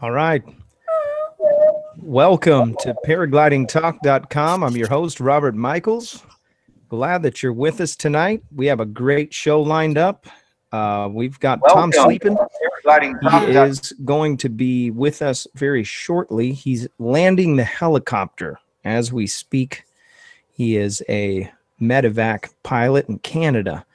All right. Welcome to paraglidingtalk.com. I'm your host, Robert Michaels. Glad that you're with us tonight. We have a great show lined up. We've got Tom Sliepen. He is going to be with us very shortly. He's landing the helicopter as we speak. He is a medevac pilot in Canada.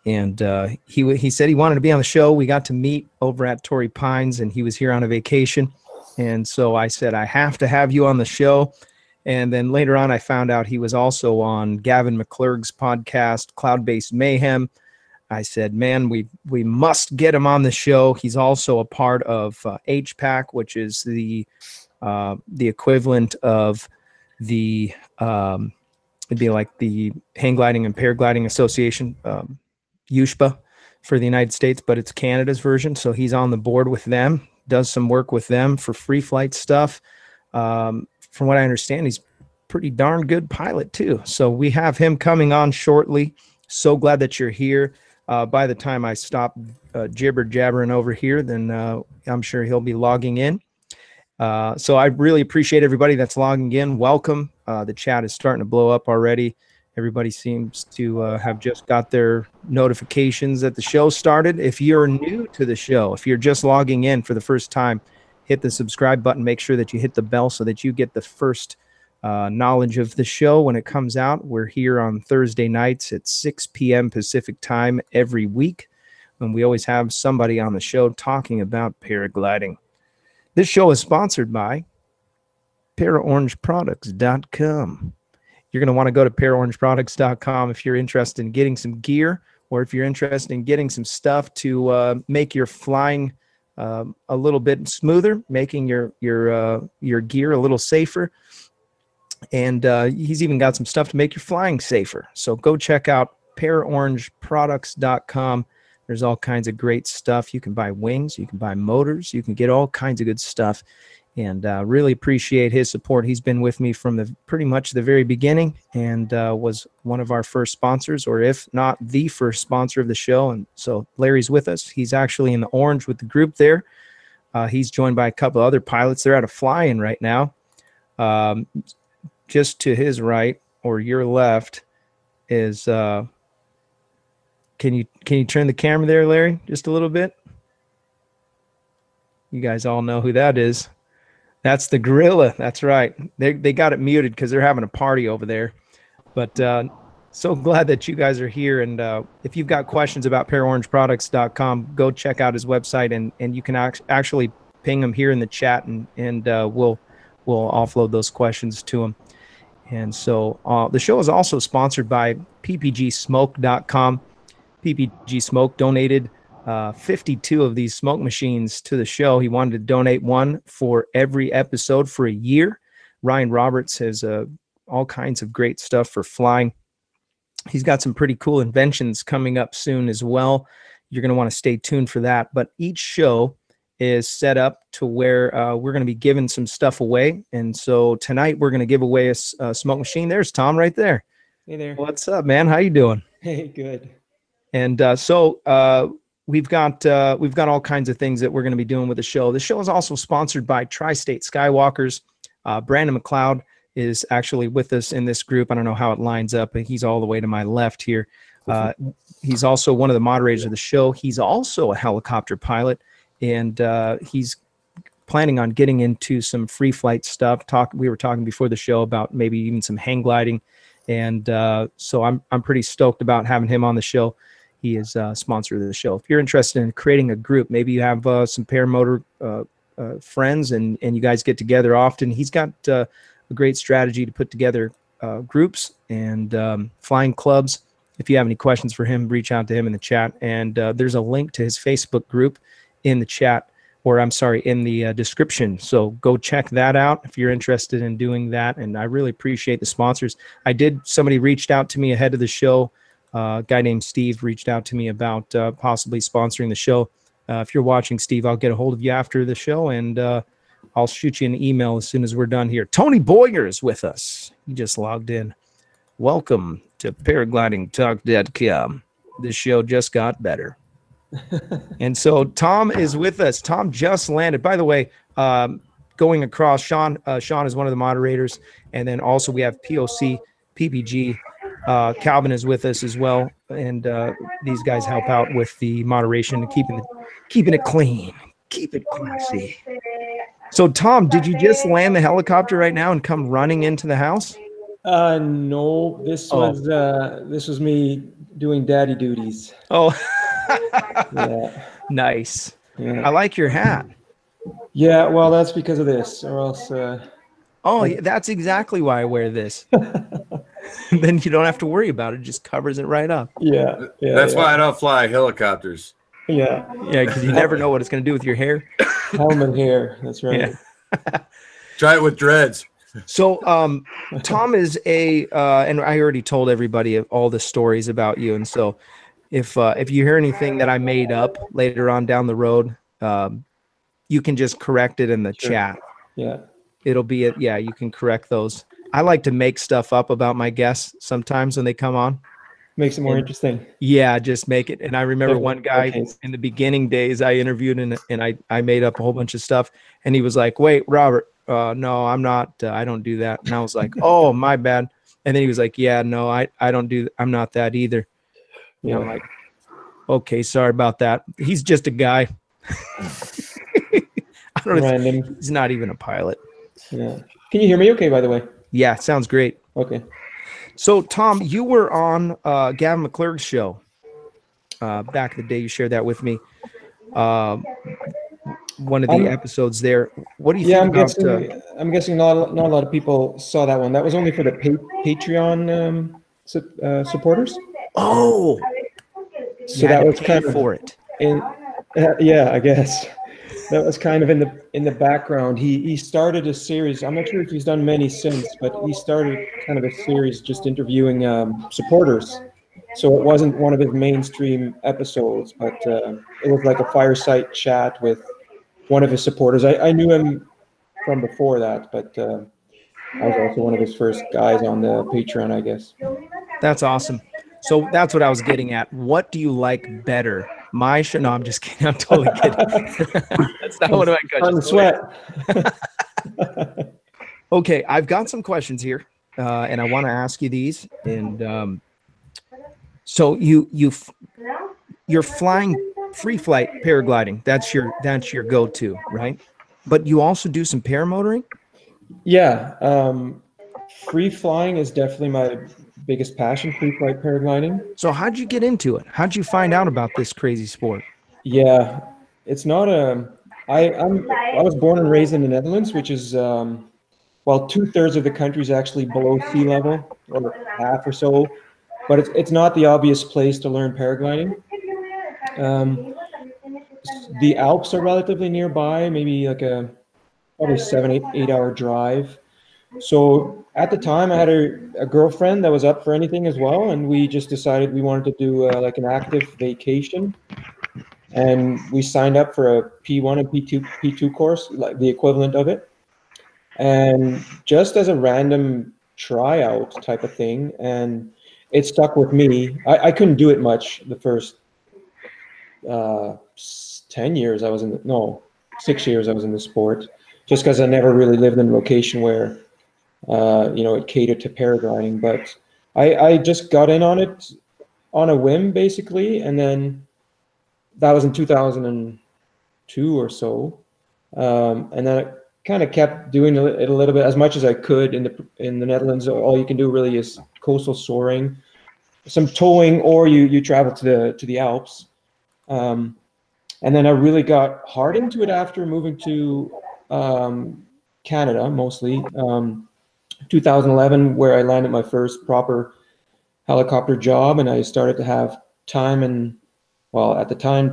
And he said he wanted to be on the show. We got to meet over at Torrey Pines, and he was here on a vacation. And so I said, I have to have you on the show. And then later on, I found out he was also on Gavin McClurg's podcast, Cloudbase Mayhem. I said, man, we must get him on the show. He's also a part of HPAC, which is the equivalent of the it'd be like the Hang Gliding and Paragliding Association, USHPA for the United States, but it's Canada's version. So he's on the board with them, does some work with them for free flight stuff. From what I understand, he's pretty darn good pilot too. So we have him coming on shortly. So glad that you're here. By the time I stop jibber-jabbering over here, then I'm sure he'll be logging in. So I really appreciate everybody that's logging in. Welcome. The chat is starting to blow up already. Everybody seems to have just got their notifications that the show started. If you're new to the show, if you're just logging in for the first time, hit the subscribe button. Make sure that you hit the bell so that you get the first knowledge of the show when it comes out. We're here on Thursday nights at 6 p.m. Pacific time every week. And we always have somebody on the show talking about paragliding. This show is sponsored by paraorangeproducts.com. You're going to want to go to paraorangeproducts.com if you're interested in getting some gear, or if you're interested in getting some stuff to make your flying a little bit smoother, making your gear a little safer. And he's even got some stuff to make your flying safer. So go check out paraorangeproducts.com. There's all kinds of great stuff. You can buy wings, you can buy motors, you can get all kinds of good stuff. And really appreciate his support. He's been with me from pretty much the very beginning, and was one of our first sponsors, or if not the first sponsor of the show. And so Larry's with us. He's actually in the orange with the group there. He's joined by a couple other pilots. They're at a fly-in right now. Just to his right or your left is can you turn the camera there, Larry, just a little bit? You guys all know who that is. That's the gorilla. That's right. They got it muted because they're having a party over there. But so glad that you guys are here. And if you've got questions about paraorangeproducts.com, go check out his website, and you can actually ping him here in the chat, and we'll offload those questions to him. And so the show is also sponsored by ppgsmoke.com. PPG Smoke donated 52 of these smoke machines to the show. He wanted to donate one for every episode for a year. Ryan Roberts has all kinds of great stuff for flying. He's got some pretty cool inventions coming up soon as well. You're going to want to stay tuned for that. But each show is set up to where we're going to be giving some stuff away. And so tonight we're going to give away a smoke machine. There's Tom right there. Hey there. What's up, man? How you doing? Hey, good. And so we've got all kinds of things that we're going to be doing with the show. The show is also sponsored by Tri-State Skywalkers. Brandon McLeod is actually with us in this group. I don't know how it lines up, but he's all the way to my left here. He's also one of the moderators of the show. He's also a helicopter pilot, and he's planning on getting into some free flight stuff. We were talking before the show about maybe even some hang gliding, and so I'm pretty stoked about having him on the show. He is a sponsor of the show. If you're interested in creating a group, maybe you have some paramotor friends and you guys get together often. He's got a great strategy to put together groups and flying clubs. If you have any questions for him, reach out to him in the chat. And there's a link to his Facebook group in the chat, or I'm sorry, in the description. So go check that out if you're interested in doing that. And I really appreciate the sponsors. Somebody reached out to me ahead of the show. A guy named Steve reached out to me about possibly sponsoring the show. If you're watching, Steve, I'll get a hold of you after the show, and I'll shoot you an email as soon as we're done here. Tony Boyer is with us. He just logged in. Welcome to paraglidingtalk.com. This show just got better. And so Tom is with us. Tom just landed. By the way, going across, Sean is one of the moderators. And then also we have POC, PPG. Calvin is with us as well. And these guys help out with the moderation and keeping it clean. Keep it classy. So Tom, did you just land the helicopter right now and come running into the house? No, this was me doing daddy duties. Oh, yeah. Nice. Yeah. I like your hat. Yeah, well, that's because of this, or else. That's exactly why I wear this. Then you don't have to worry about it; just covers it right up. Yeah. That's why I don't fly helicopters. Yeah, because you never know what it's going to do with your hair. Helmet hair. That's right. Yeah. Try it with dreads. So, Tom is and I already told everybody all the stories about you. And so if you hear anything that I made up later on down the road, you can just correct it in the chat. Yeah. It'll be you can correct those. I like to make stuff up about my guests sometimes when they come on. Makes it more interesting. Yeah, just make it. And I remember one guy in the beginning days I interviewed and I made up a whole bunch of stuff. And he was like, "Wait, Robert, no, I'm not. I don't do that." And I was like, "Oh, my bad." And then he was like, "Yeah, no, I don't do. I'm not that either." Yeah. I'm like, "Okay, sorry about that." He's just a guy. I don't know. He's not even a pilot. Yeah. Can you hear me? Okay, by the way. Yeah, sounds great. Okay. So, Tom, you were on Gavin McClurg's show back in the day. You shared that with me. One of the episodes there. What do you think about? I'm guessing not a lot of people saw that one. That was only for the Patreon supporters. Oh, so that was kind of for it. Yeah, I guess that was kind of in the background. He started a series. I'm not sure if he's done many since, but he started kind of a series just interviewing supporters. So it wasn't one of his mainstream episodes, but it was like a fireside chat with one of his supporters. I knew him from before that, but I was also one of his first guys on the Patreon, I guess. That's awesome. So that's what I was getting at. What do you like better? My show? No, I'm just kidding. I'm totally kidding. That's not what I got. On the sweat. Okay, I've got some questions here, and I want to ask you these. And so you're flying free flight paragliding. That's your go-to, right? But you also do some paramotoring? Yeah. Free flying is definitely my biggest passion, free flight paragliding. So how'd you get into it? How'd you find out about this crazy sport? Yeah, it's not I was born and raised in the Netherlands, which is 2/3 of the country is actually below sea level, or half or so, but it's not the obvious place to learn paragliding. The Alps are relatively nearby, maybe like probably 7-8 hour drive. So at the time, I had a girlfriend that was up for anything as well, and we just decided we wanted to do like an active vacation, and we signed up for a P1 and P2 course, like the equivalent of it, and just as a random tryout type of thing, and it stuck with me. I couldn't do it much the first 6 years I was in the sport, just because I never really lived in a location where it catered to paragliding. But I just got in on it on a whim, basically, and then that was in 2002 or so, and then I kind of kept doing it a little bit, as much as I could in the Netherlands. All you can do really is coastal soaring, some towing, or you travel to the Alps. And then I really got hard into it after moving to Canada, mostly. 2011, where I landed my first proper helicopter job, and I started to have time at the time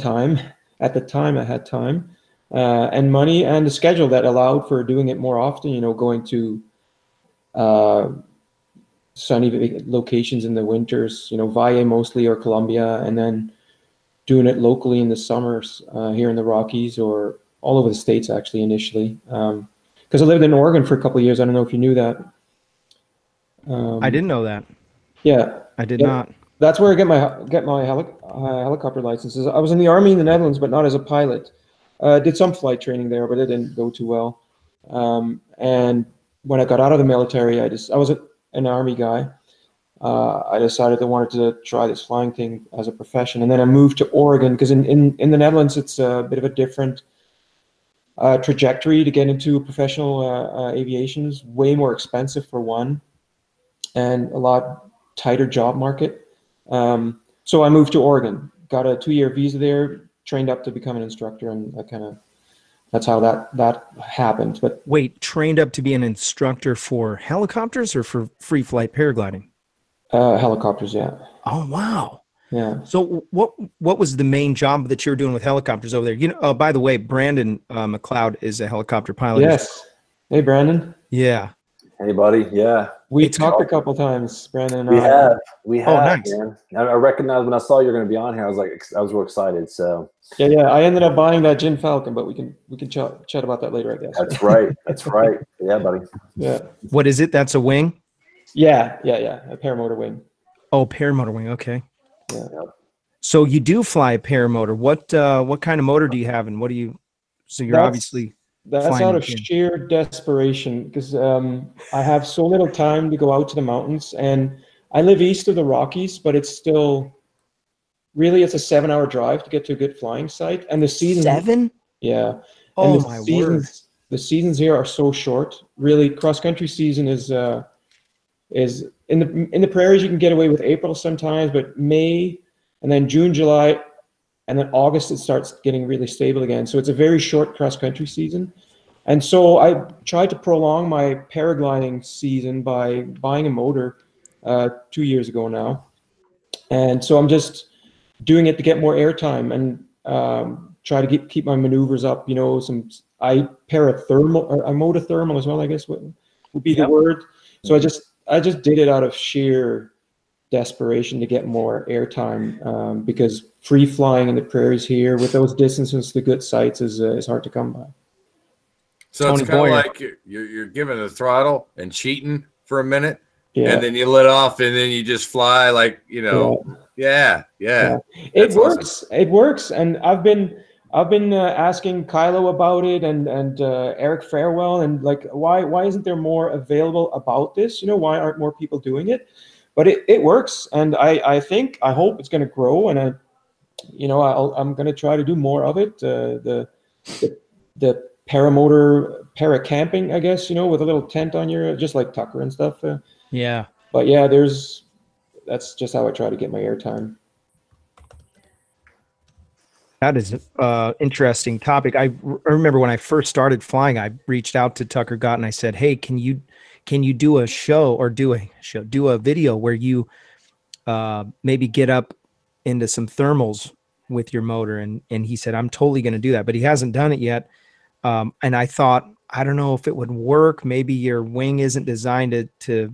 I had time and money and a schedule that allowed for doing it more often, going to sunny locations in the winters, Valle mostly, or Colombia, and then doing it locally in the summers here in the Rockies, or all over the States, actually, initially. Because I lived in Oregon for a couple of years. I don't know if you knew that. I didn't know that. Yeah. I did not. that's where I get my helicopter licenses. I was in the Army in the Netherlands, but not as a pilot. Did some flight training there, but it didn't go too well. And when I got out of the military, I was an Army guy. I decided I wanted to try this flying thing as a profession, and then I moved to Oregon because in the Netherlands it's a bit of a different trajectory to get into professional aviation. Is way more expensive for one, and a lot tighter job market. So I moved to Oregon, got a 2-year visa there, trained up to become an instructor, and that's how that happened. But wait, trained up to be an instructor for helicopters or for free flight paragliding? Helicopters, yeah. Oh wow. Yeah. So what was the main job that you were doing with helicopters over there? You know, by the way, Brandon McLeod is a helicopter pilot. Yes. Hey, Brandon. Yeah. Hey, buddy. Yeah. We talked a couple times, Brandon and We have. Oh, nice. Man. I recognized when I saw you were going to be on here. I was real excited. So. Yeah. I ended up buying that Gin Falcon, but we can chat about that later, I guess. That's right. That's right. Yeah, buddy. Yeah. What is it? That's a wing? Yeah. A paramotor wing. Oh, paramotor wing. Okay. Yeah. So you do fly a paramotor. What kind of motor do you have, and what do you? So you're obviously. That's out of sheer desperation because I have so little time to go out to the mountains, and I live east of the Rockies, but it's still really it's a 7-hour drive to get to a good flying site, and the season 7. Yeah. Oh and my word. The seasons here are so short. Really, cross country season is in the prairies. You can get away with April sometimes, but May and then June, July, and then August it starts getting really stable again. So it's a very short cross country season. And so I tried to prolong my paragliding season by buying a motor 2 years ago now. And so I'm just doing it to get more airtime and try to keep my maneuvers up. You know, I motothermal as well, I guess would be the word. So I just did it out of sheer desperation to get more airtime because free flying in the prairies here with those distances to good sites is hard to come by. So Tony it's kind of Boyer. like you're giving the throttle and cheating for a minute, Yeah. and then you let off, and then you just fly like Yeah. It works. Awesome. It works, and I've been asking Kylo about it and Eric Farewell, and like why isn't there more available about this? You know, why aren't more people doing it? But it works, and I hope it's going to grow, and I'm going to try to do more of it. The paramotor para camping, I guess, you know, with a little tent on your, just like Tucker and stuff. Yeah. But yeah, that's just how I try to get my airtime. That is an interesting topic. I remember when I first started flying, I reached out to Tucker Gott and I said, "Hey, can you do a show or do a video where you maybe get up into some thermals with your motor?" And he said, "I'm totally going to do that," but he hasn't done it yet. And I thought, I don't know if it would work. Maybe your wing isn't designed to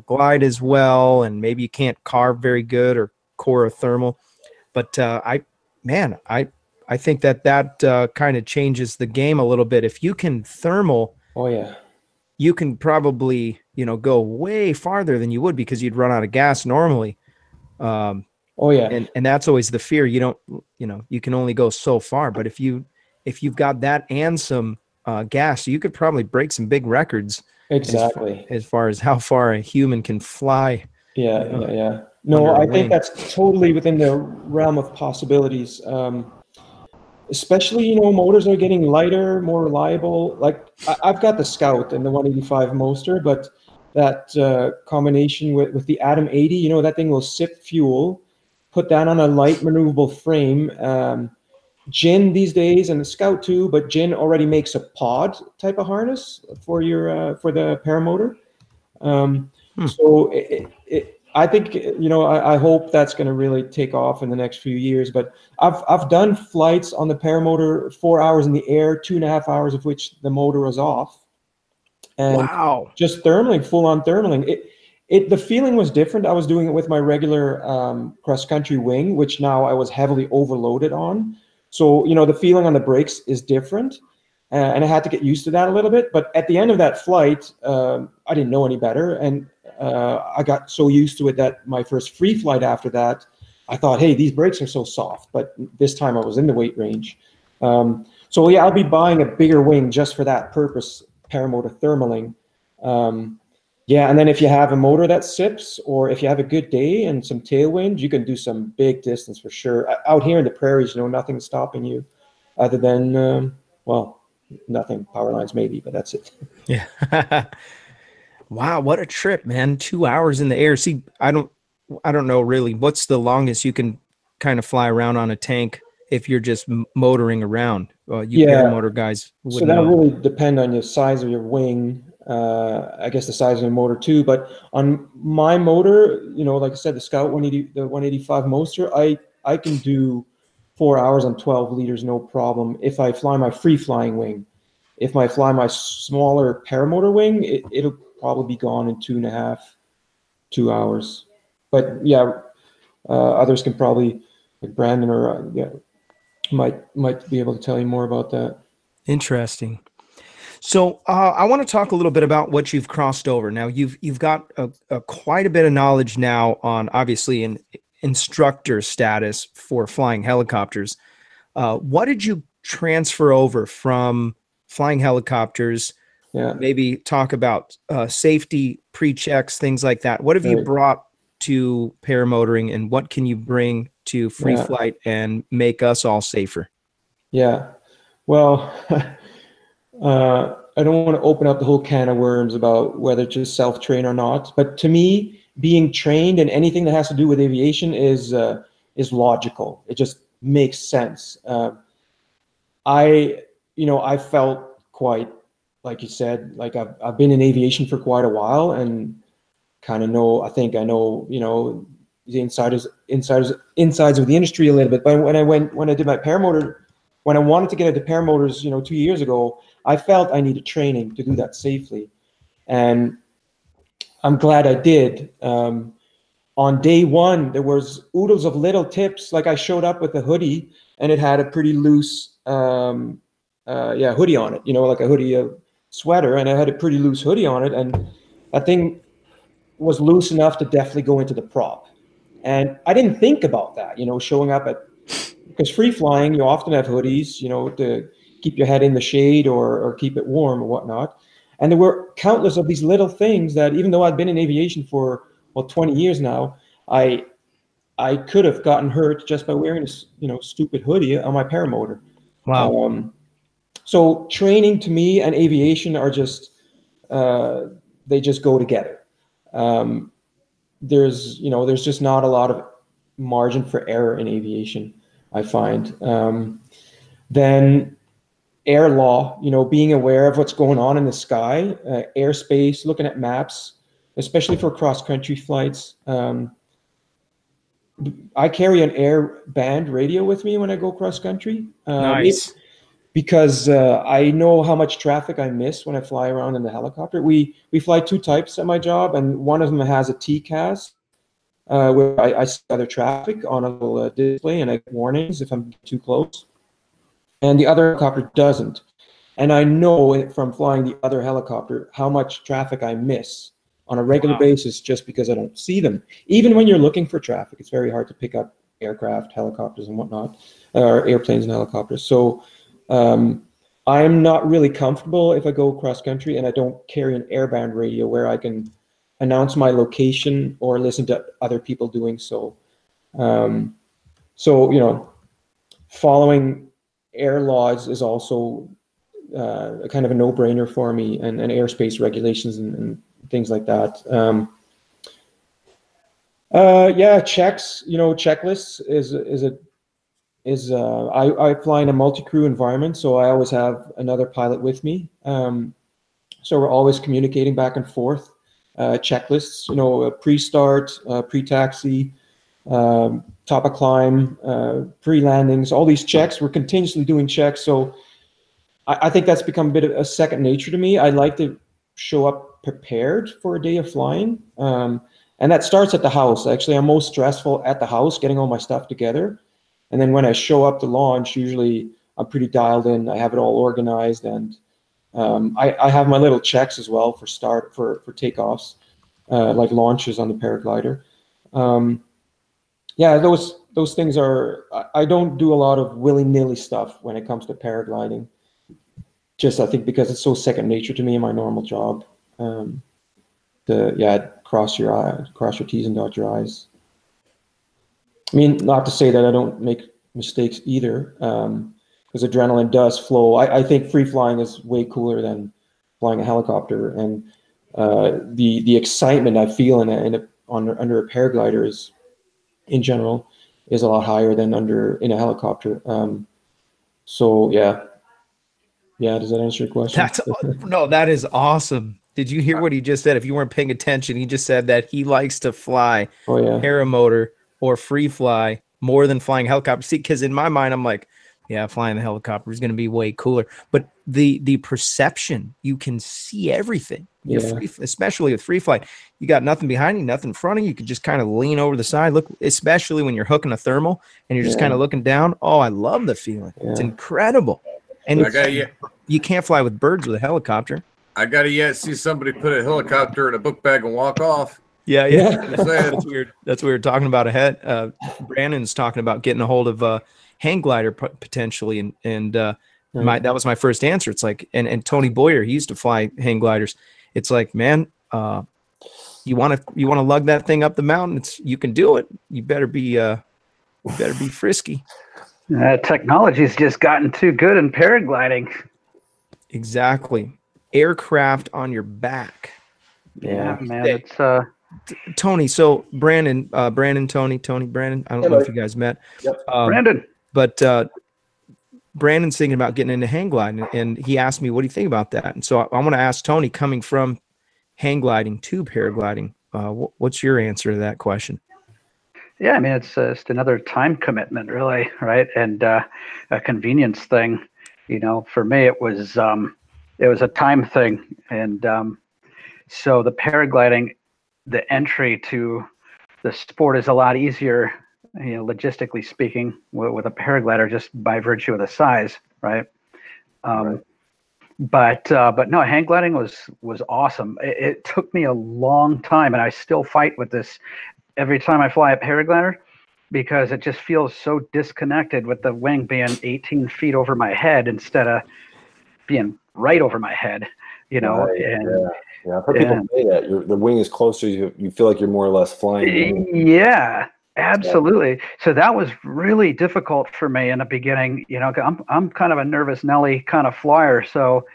glide as well, and maybe you can't carve very good or core a thermal. But I think that kind of changes the game a little bit. If you can thermal, oh yeah, you can probably go way farther than you would because you'd run out of gas normally. Oh yeah, and that's always the fear. You can only go so far. But if you've got that and some gas, you could probably break some big records. Exactly. As far as how far a human can fly. Yeah. No, I think that's totally within the realm of possibilities. Especially, motors are getting lighter, more reliable. Like I've got the Scout and the 185 Moster, but that combination with the Atom 80, that thing will sip fuel, put that on a light maneuverable frame. Gin these days, and the Scout too, but Gin already makes a pod type of harness for your for the paramotor. So I think I hope that's going to really take off in the next few years. But I've done flights on the paramotor 4 hours in the air, 2.5 hours of which the motor was off, and wow, just thermaling, full on thermaling. The feeling was different. I was doing it with my regular cross country wing, which now I was heavily overloaded on. So, the feeling on the brakes is different, and I had to get used to that a little bit. But at the end of that flight, I didn't know any better. And I got so used to it that my first free flight after that, I thought, hey, these brakes are so soft. But this time I was in the weight range. So yeah, I'll be buying a bigger wing just for that purpose, paramotor thermaling. Yeah, and then if you have a motor that sips, or if you have a good day and some tailwind, you can do some big distance for sure. Out here in the prairies, nothing's stopping you other than, well, nothing, power lines maybe, but that's it. Yeah. Wow, what a trip, man. 2 hours in the air. See, I don't know really what's the longest you can kind of fly around on a tank if you're just motoring around. You paramotor guys So wouldn't that know. really depend on the size of your wing. I guess the size of the motor too. But on my motor, like I said, the Scout 180, the 185 Moster, I can do 4 hours on 12 liters, no problem. If I fly my free flying wing, if I fly my smaller paramotor wing, it'll probably be gone in 2.5, 2 hours. But yeah, others can probably, like Brandon or might be able to tell you more about that. Interesting. So I want to talk a little bit about what you've crossed over. Now you've got quite a bit of knowledge now on obviously an instructor status for flying helicopters. What did you transfer over from flying helicopters? Yeah. Maybe talk about safety pre-checks, things like that. What have you brought to paramotoring, and what can you bring to free flight and make us all safer? Yeah. Well, I don't want to open up the whole can of worms about whether to self-train or not, but to me, being trained in anything that has to do with aviation is logical. It just makes sense. I felt quite, like you said, like I've been in aviation for quite a while and kind of know, I think I know, the insides of the industry a little bit. But when I did my paramotor, when I wanted to get into paramotors, 2 years ago, I felt I needed training to do that safely. And I'm glad I did. On day one, there was oodles of little tips. Like I showed up with a hoodie and it had a pretty loose hoodie on it, like a hoodie sweater, and I had a pretty loose hoodie on it. And that thing was loose enough to definitely go into the prop. And I didn't think about that, showing up because free flying, you often have hoodies, to keep your head in the shade or keep it warm or whatnot. And there were countless of these little things that, even though I've been in aviation for 20 years now, I could have gotten hurt just by wearing this, stupid hoodie on my paramotor. Wow. So training to me and aviation are just, they just go together. There's just not a lot of margin for error in aviation, I find. Then air law, being aware of what's going on in the sky, airspace, looking at maps, especially for cross-country flights. I carry an air band radio with me when I go cross-country. Nice. Because I know how much traffic I miss when I fly around in the helicopter. We fly two types at my job, and one of them has a TCAS, where I see other traffic on a little display, and I get warnings if I'm too close. And the other helicopter doesn't. And I know from flying the other helicopter how much traffic I miss on a regular basis just because I don't see them. Even when you're looking for traffic, it's very hard to pick up aircraft, helicopters, and whatnot, or airplanes and helicopters. So I'm not really comfortable if I go cross country and I don't carry an airband radio where I can announce my location or listen to other people doing so. Following air laws is also kind of a no-brainer for me, and airspace regulations and things like that. Checks, checklists I fly in a multi-crew environment, so I always have another pilot with me. So we're always communicating back and forth. Checklists, pre-start, pre-taxi, top of climb, pre-landings, all these checks. We're continuously doing checks. So I think that's become a bit of a second nature to me. I like to show up prepared for a day of flying. And that starts at the house. Actually, I'm most stressful at the house, getting all my stuff together. And then when I show up to launch, usually I'm pretty dialed in. I have it all organized, and I have my little checks as well for takeoffs. like launches on the paraglider. Yeah, those things are. I don't do a lot of willy-nilly stuff when it comes to paragliding. Just I think because it's so second nature to me in my normal job. Cross your T's and dot your I's. I mean, not to say that I don't make mistakes either, because adrenaline does flow. I think free flying is way cooler than flying a helicopter, and the excitement I feel under a paraglider is, in general, is a lot higher than in a helicopter. So yeah. Does that answer your question? That is awesome. Did you hear what he just said? If you weren't paying attention, he just said that he likes to fly paramotor or free fly more than flying helicopter. See, because in my mind, I'm like, yeah, flying the helicopter is going to be way cooler. But the perception, you can see everything. Especially with free flight, you got nothing behind you, nothing in front of you. You can just kind of lean over the side. Look, especially when you're hooking a thermal and you're just kind of looking down. Oh, I love the feeling. It's incredible. And you can't fly with birds with a helicopter. I got to yet see somebody put a helicopter in a book bag and walk off. Yeah. That's weird. That's what we were talking about ahead. Brandon's talking about getting a hold of hang glider potentially, and that was my first answer. It's like, and Tony Boyer, he used to fly hang gliders. It's like, man, you want to lug that thing up the mountain? You can do it. You better be frisky. Technology's just gotten too good in paragliding. Exactly. Aircraft on your back. Yeah, man. It's Tony. So Brandon, Tony, Brandon. I don't know if you guys met. Yep. Brandon. But Brandon's thinking about getting into hang gliding, and he asked me, "What do you think about that?" And so I want to ask Tony, coming from hang gliding to paragliding, what's your answer to that question? Yeah, I mean, it's just another time commitment, really, right? And a convenience thing. You know, for me, it was a time thing, and so the paragliding, the entry to the sport is a lot easier, you know, logistically speaking, with a paraglider, just by virtue of the size, right? But no, hang gliding was awesome. It took me a long time, and I still fight with this every time I fly a paraglider, because it just feels so disconnected with the wing being 18 feet over my head instead of being right over my head, you know. Right. And I've heard people say that the wing is closer. You feel like you're more or less flying. Yeah, absolutely. So that was really difficult for me in the beginning. You know, I'm kind of a nervous Nelly kind of flyer, so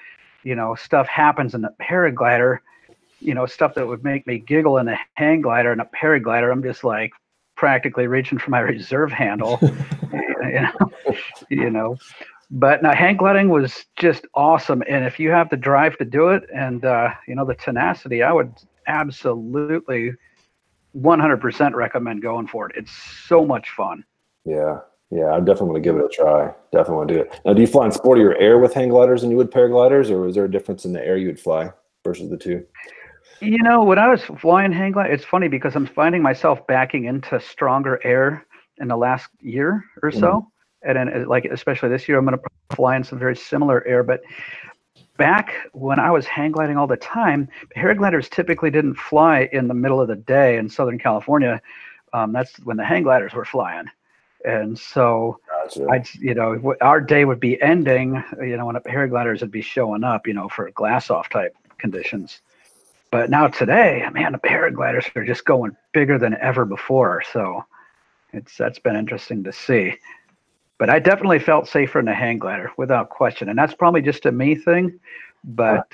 you know, stuff happens in the paraglider. You know, stuff that would make me giggle in a hang glider and a paraglider, I'm just like practically reaching for my reserve handle, you know. But now hang gliding was just awesome, and if you have the drive to do it and you know, the tenacity, I would absolutely 100% recommend going for it. It's so much fun. Yeah, I definitely want to give it a try. Definitely want to do it. Now, do you fly in sportier air with hang gliders than you would paragliders, or is there a difference in the air you would fly versus the two? You know, when I was flying hang glide, it's funny because I'm finding myself backing into stronger air in the last year or so. And then, like, especially this year, I'm going to fly in some very similar air. But back when I was hang gliding all the time, paragliders typically didn't fly in the middle of the day in Southern California. That's when the hang gliders were flying. And so, you know, our day would be ending, you know, when the paragliders would be showing up, you know, for glass off type conditions. But now today, man, the paragliders are just going bigger than ever before. So that's been interesting to see. But I definitely felt safer in the hang glider, without question. And that's probably just a me thing, but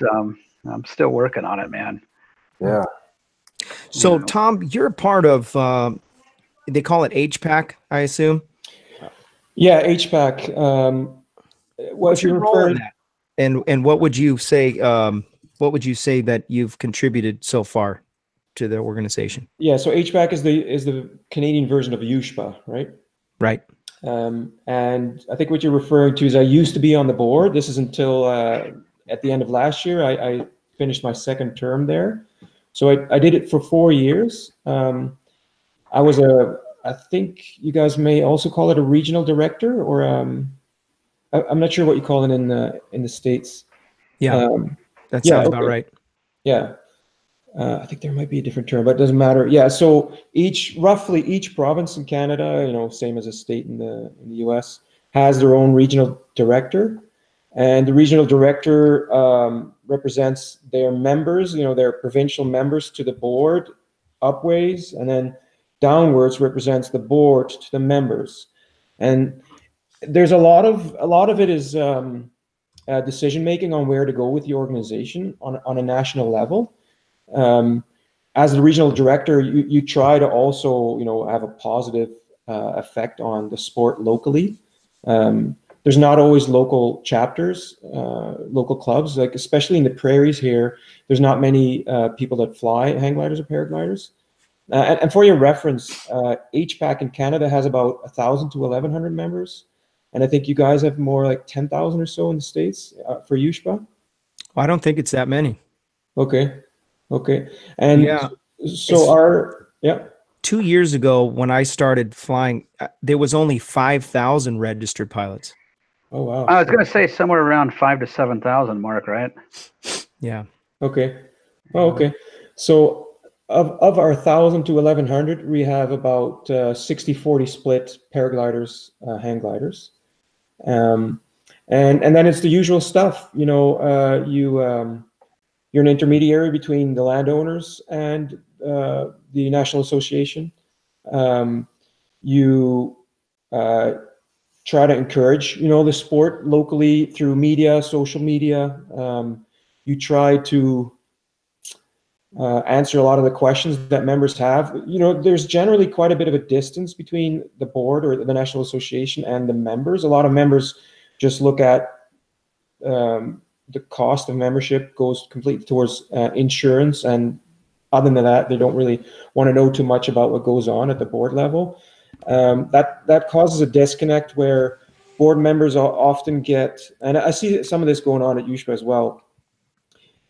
I'm still working on it, man. Yeah. So, Tom, you're a part of, they call it HPAC, I assume? Yeah, HPAC. What's your role in that? And what would you say? What would you say that you've contributed so far to the organization? Yeah, so HPAC is the Canadian version of USPA, right? Right. And I think what you're referring to is I used to be on the board. This is until at the end of last year. I finished my second term there. So I did it for 4 years. I was I think you guys may also call it a regional director, or I'm not sure what you call it in the States. Yeah. That sounds about right. Yeah. I think there might be a different term, but it doesn't matter. Yeah, so roughly each province in Canada, same as a state in the US, has their own regional director, and the regional director represents their members, their provincial members to the board, upways, and then downwards represents the board to the members. And there's a lot of it is decision making on where to go with the organization on a national level. As the regional director, you try to also, have a positive effect on the sport locally. There's not always local chapters, local clubs, like especially in the prairies here, there's not many people that fly hang gliders or paragliders. And for your reference, HPAC in Canada has about 1,000 to 1,100 members. And I think you guys have more like 10,000 or so in the States for USHPA. I don't think it's that many. Okay. And yeah, so 2 years ago when I started flying, there was only 5,000 registered pilots. Oh, wow. I was going to say somewhere around 5,000 to 7,000, Mark, right? Yeah. Okay. Oh, okay. So of our 1,000 to 1,100, we have about 60-40 split paragliders, hang gliders. And then it's the usual stuff, you're an intermediary between the landowners and the National Association. You try to encourage, the sport locally through media, social media. You try to answer a lot of the questions that members have. There's generally quite a bit of a distance between the board or the National Association and the members. A lot of members just look at the cost of membership goes completely towards insurance, and other than that, they don't really want to know too much about what goes on at the board level. That causes a disconnect where board members often get, and I see some of this going on at USHPA as well,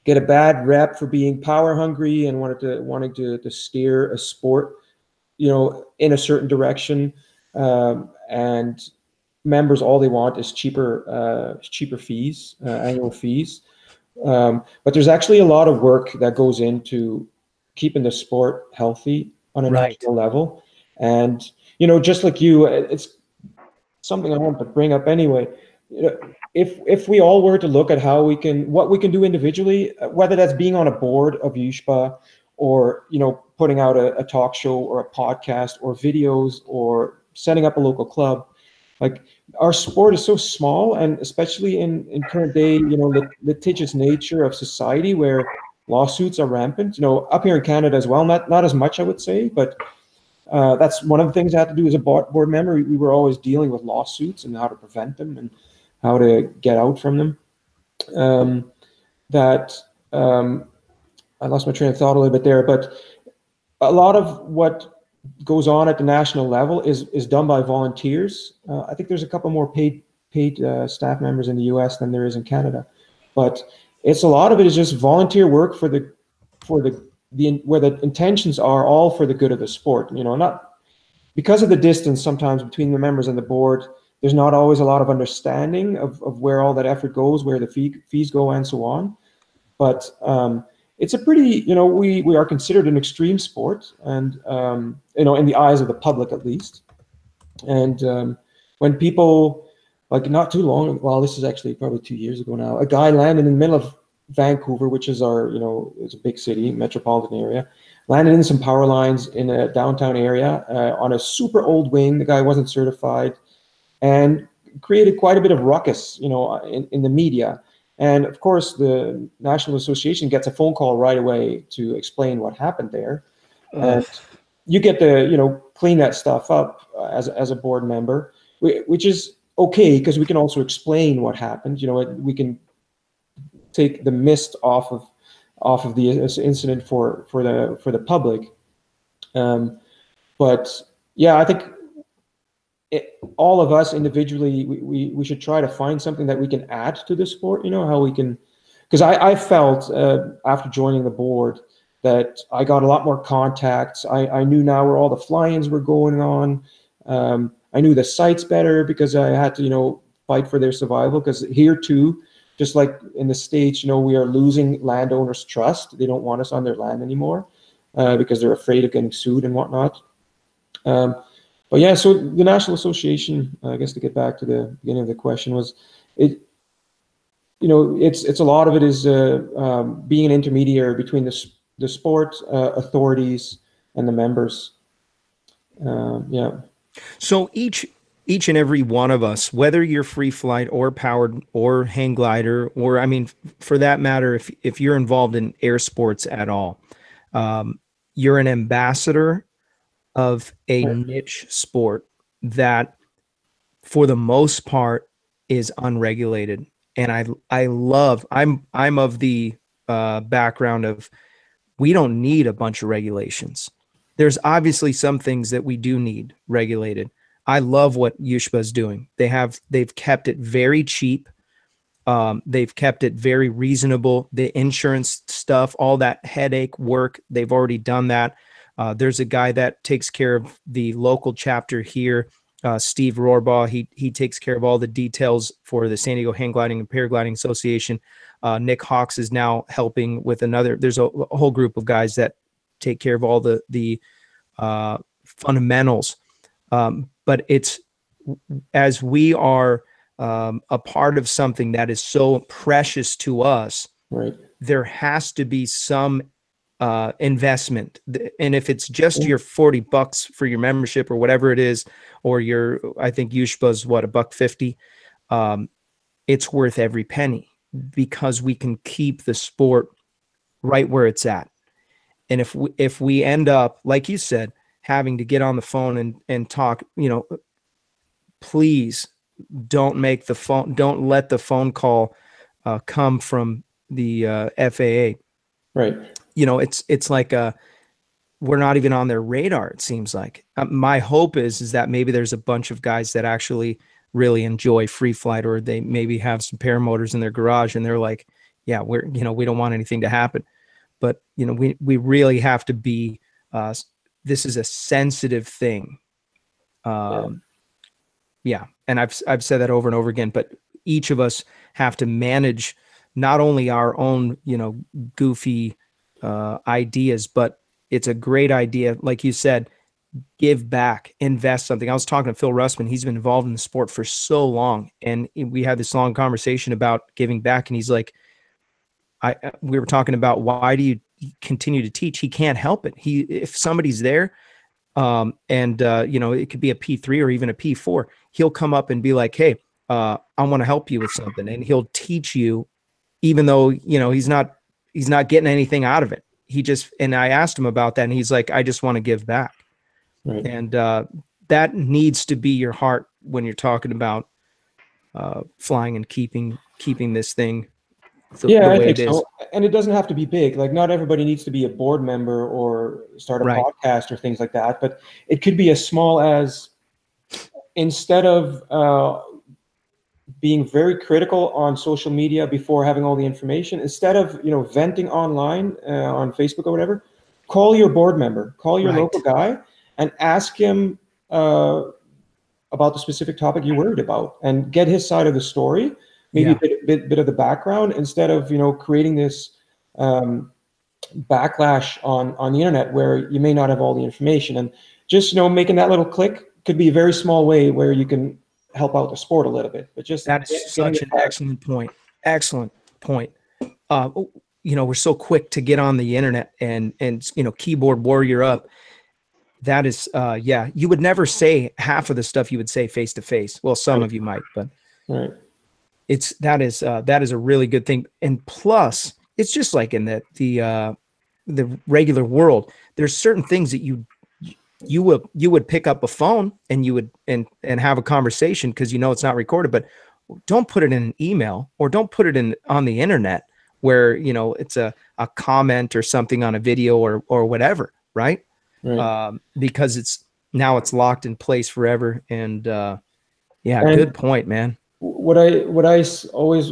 get a bad rep for being power hungry and wanting to steer a sport, in a certain direction, and members, all they want is cheaper fees, annual fees. But there's actually a lot of work that goes into keeping the sport healthy on a national level. And, just like you, it's something I want to bring up anyway. If we all were to look at what we can do individually, whether that's being on a board of USHPA or, putting out a talk show or a podcast or videos or setting up a local club, like our sport is so small, and especially in current day, litigious nature of society where lawsuits are rampant, up here in Canada as well, not as much, I would say, but that's one of the things I had to do as a board member. We were always dealing with lawsuits and how to prevent them and how to get out from them. I lost my train of thought a little bit there, but a lot of what goes on at the national level is done by volunteers. I think there's a couple more paid staff members in the US than there is in Canada, but a lot of it is just volunteer work where the intentions are all for the good of the sport. Not because of the distance sometimes between the members and the board. There's not always a lot of understanding of where all that effort goes, where the fees go, and so on. But it's a pretty, we are considered an extreme sport, and in the eyes of the public at least. And when people, like not too long, well, this is actually probably 2 years ago now, a guy landed in the middle of Vancouver, which is it's a big city, metropolitan area, landed in some power lines in a downtown area on a super old wing. The guy wasn't certified, and created quite a bit of ruckus, in the media. And of course, the National Association gets a phone call right away to explain what happened there. And you get to, clean that stuff up as a board member, which is okay, because we can also explain what happened. We can take the mist off of the incident for the public. But yeah, I think all of us individually, we should try to find something that we can add to the sport. How we can, because I felt after joining the board that I got a lot more contacts. I knew now where all the fly-ins were going on. I knew the sites better because I had to, fight for their survival, because here too, just like in the States, we are losing landowners' trust. They don't want us on their land anymore because they're afraid of getting sued and whatnot. But yeah, so the National Association, I guess to get back to the beginning of the question, was it's a lot of it is being an intermediary between the sport authorities and the members. Yeah. So each and every one of us, whether you're free flight or powered or hang glider, or I mean, for that matter, if you're involved in air sports at all, you're an ambassador of a niche sport that for the most part is unregulated. And I'm of the background of, we don't need a bunch of regulations. There's obviously some things that we do need regulated. I love what USHPA is doing. They've kept it very cheap. They've kept it very reasonable. The insurance stuff, all that headache work, they've already done that. There's a guy that takes care of the local chapter here, Steve Rohrbaugh. He takes care of all the details for the San Diego Hang Gliding and Paragliding Association. Nick Hawks is now helping with there's a whole group of guys that take care of all the fundamentals. But it's, as we are a part of something that is so precious to us, right, there has to be some investment. And if it's just your $40 for your membership or whatever it is, or I think USHPA's what, $150, it's worth every penny, because we can keep the sport right where it's at. And if we end up, like you said, having to get on the phone and talk, please don't let the phone call come from the FAA. Right. It's like we're not even on their radar, it seems like. My hope is that maybe there's a bunch of guys that actually really enjoy free flight, or they maybe have some paramotors in their garage and they're like, yeah, we don't want anything to happen. But, we really have to be, this is a sensitive thing. Yeah. And I've said that over and over again, but each of us have to manage not only our own, goofy ideas, but it's a great idea. Like you said, give back, invest something. I was talking to Phil Russman. He's been involved in the sport for so long. And we had this long conversation about giving back. And he's like, we were talking about, why do you continue to teach? He can't help it. If somebody's there, it could be a P3 or even a P4, he'll come up and be like, hey, I want to help you with something. And he'll teach you, even though, he's not getting anything out of it. And I asked him about that, and he's like, I just want to give back. Right. And that needs to be your heart when you're talking about flying and keeping this thing the way I think it is. so. And it doesn't have to be big. Like, not everybody needs to be a board member or start a podcast or things like that. But it could be as small as, instead of being very critical on social media before having all the information, instead of venting online on Facebook or whatever, call your board member, call your local guy, and ask him about the specific topic you're worried about, and get his side of the story. Maybe a bit of the background, instead of creating this backlash on the internet where you may not have all the information. And just making that little click could be a very small way where you can help out the sport a little bit. But just that is such an excellent point. Excellent point. We're so quick to get on the internet and keyboard warrior up. That is you would never say half of the stuff you would say face to face. Well, some of you might, but right. That is a really good thing. And plus, it's just like in the regular world, there's certain things that you would pick up a phone and you would and have a conversation because it's not recorded, but don't put it in an email, or don't put it on the internet where it's a comment or something on a video or whatever, right? Because it's locked in place forever. And good point, man. What I always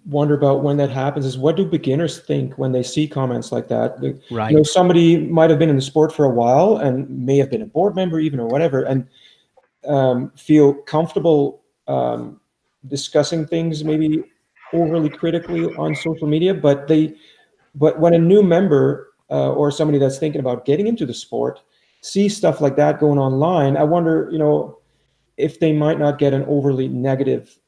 wonder about when that happens is, what do beginners think when they see comments like that? Right. Somebody might have been in the sport for a while and may have been a board member even, or whatever, and feel comfortable discussing things maybe overly critically on social media, but when a new member or somebody that's thinking about getting into the sport sees stuff like that going online, I wonder, if they might not get an overly negative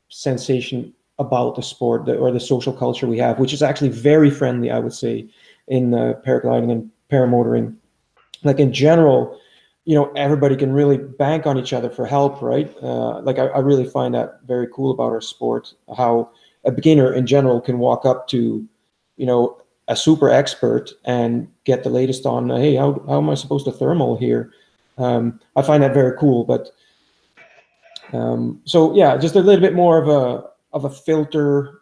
sensation about the sport or the social culture we have, which is actually very friendly, I would say, in paragliding and paramotoring. Like in general, everybody can really bank on each other for help, right? I really find that very cool about our sport, how a beginner in general can walk up to, a super expert and get the latest on, hey, how am I supposed to thermal here? I find that very cool, but so yeah, just a little bit more of a filter.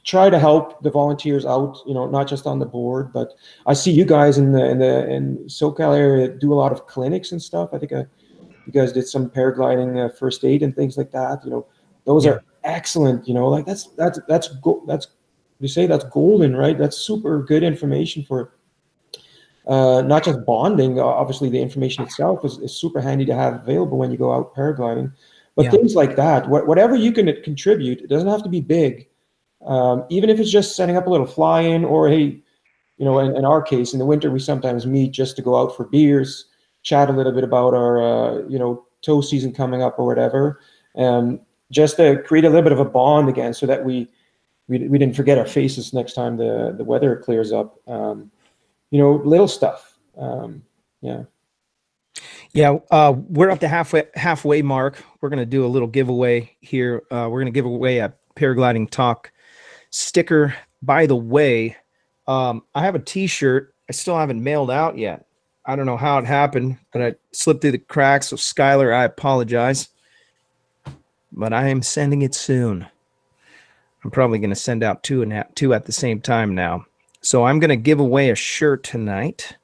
Try to help the volunteers out, not just on the board, but I see you guys in SoCal area do a lot of clinics and stuff. I think you guys did some paragliding first aid and things like that. Those are excellent. Like that's you say that's golden, right? That's super good information for not just bonding. Obviously, the information itself is super handy to have available when you go out paragliding, but things like that, whatever you can contribute, it doesn't have to be big. Even if it's just setting up a little fly-in, or hey, in our case, in the winter, we sometimes meet just to go out for beers, chat a little bit about our, tow season coming up or whatever, just to create a little bit of a bond again, so that we didn't forget our faces next time the weather clears up. Little stuff. Yeah. We're up to halfway mark. We're going to do a little giveaway here. We're going to give away a Paragliding Talk sticker. By the way, I have a t-shirt I still haven't mailed out yet. I don't know how it happened, but I slipped through the cracks. So Skylar, I apologize, but I am sending it soon. I'm probably going to send out two at the same time now. So I'm going to give away a shirt tonight.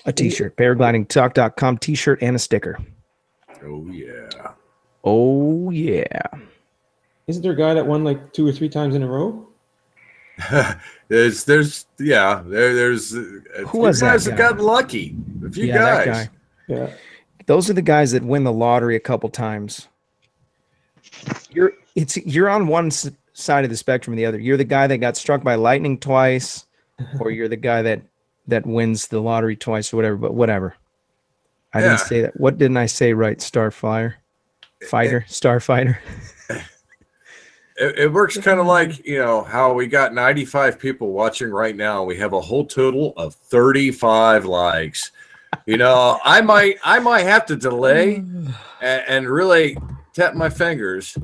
A t-shirt, paraglidingtalk.com t-shirt and a sticker. Oh yeah. Oh yeah. Isn't there a guy that won like 2 or 3 times in a row? there's who was that guys guy? that got lucky. A few guys. That guy. Yeah. Those are the guys that win the lottery a couple times. You're on one side of the spectrum or the other. You're the guy that got struck by lightning twice, or you're the guy that wins the lottery twice or whatever. But whatever. I didn't say that. What didn't I say right? Starfighter. It works kind of like, how we got 95 people watching right now. We have a whole total of 35 likes. I might have to delay and really tap my fingers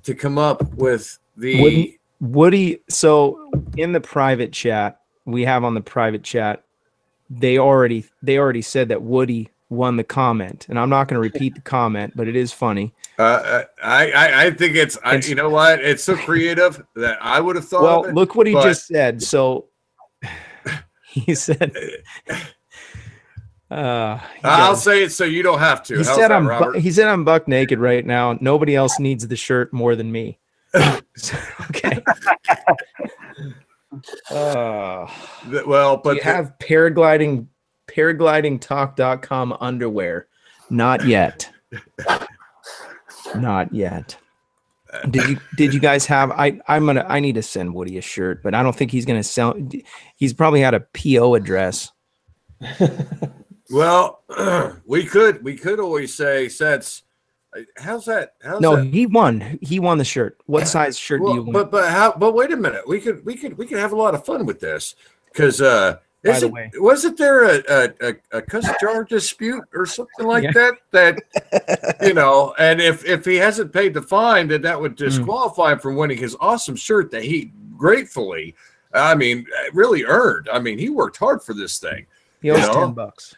to come up with the Woody. So in the private chat we have on the private chat, they already said that Woody won the comment, and I'm not going to repeat the comment, but it is funny. I think it's you know what? It's so creative that I would have thought. Well, of it, look what he just said. So he said, "I'll say it so you don't have to." He said, "I'm buck naked right now. Nobody else needs the shirt more than me." Okay. Well, but you have paraglidingtalk.com underwear. Not yet. Not yet. Did you guys have I need to send Woody a shirt, but I don't think he's gonna sell. He's probably had a PO address. Well, we could always say sets. How's that? He won. He won the shirt. What size shirt do you want? But wait a minute. We could have a lot of fun with this, because wasn't there a cuss jar dispute or something like that? And if he hasn't paid the fine, then that would disqualify him from winning his awesome shirt that he gratefully, really earned. He worked hard for this thing. He owes $10.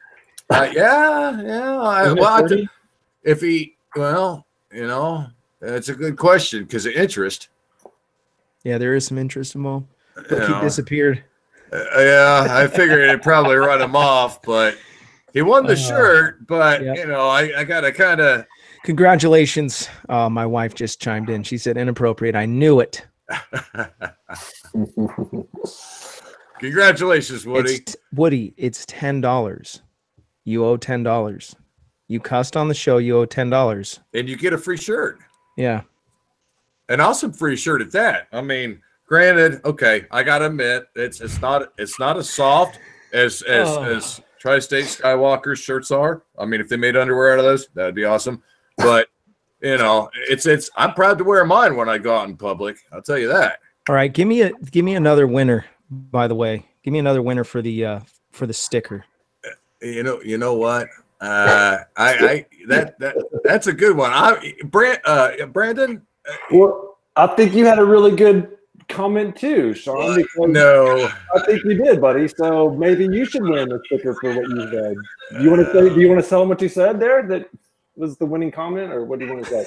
That's a good question, because of interest. Yeah, there is some interest involved. Look, he disappeared. I figured it'd probably run him off, but he won the shirt. But I gotta kind of. Congratulations! My wife just chimed in. She said inappropriate. I knew it. Congratulations, Woody. Woody, it's $10. You owe $10. You cussed on the show, you owe $10. And you get a free shirt. Yeah. An awesome free shirt at that. I mean, granted, okay, I gotta admit, it's not as soft as Tri-State Skywalker's shirts are. I mean, if they made underwear out of those, that'd be awesome. But you know, it's I'm proud to wear mine when I go out in public. I'll tell you that. All right, give me another winner, by the way. Give me another winner for the sticker. You know what? That's a good one. Brandon. Well, I think you had a really good comment too, Sean. No, I think you did, buddy. So maybe you should win a sticker for what you said. Do you want to tell them what you said there? That was the winning comment, or what do you want to say?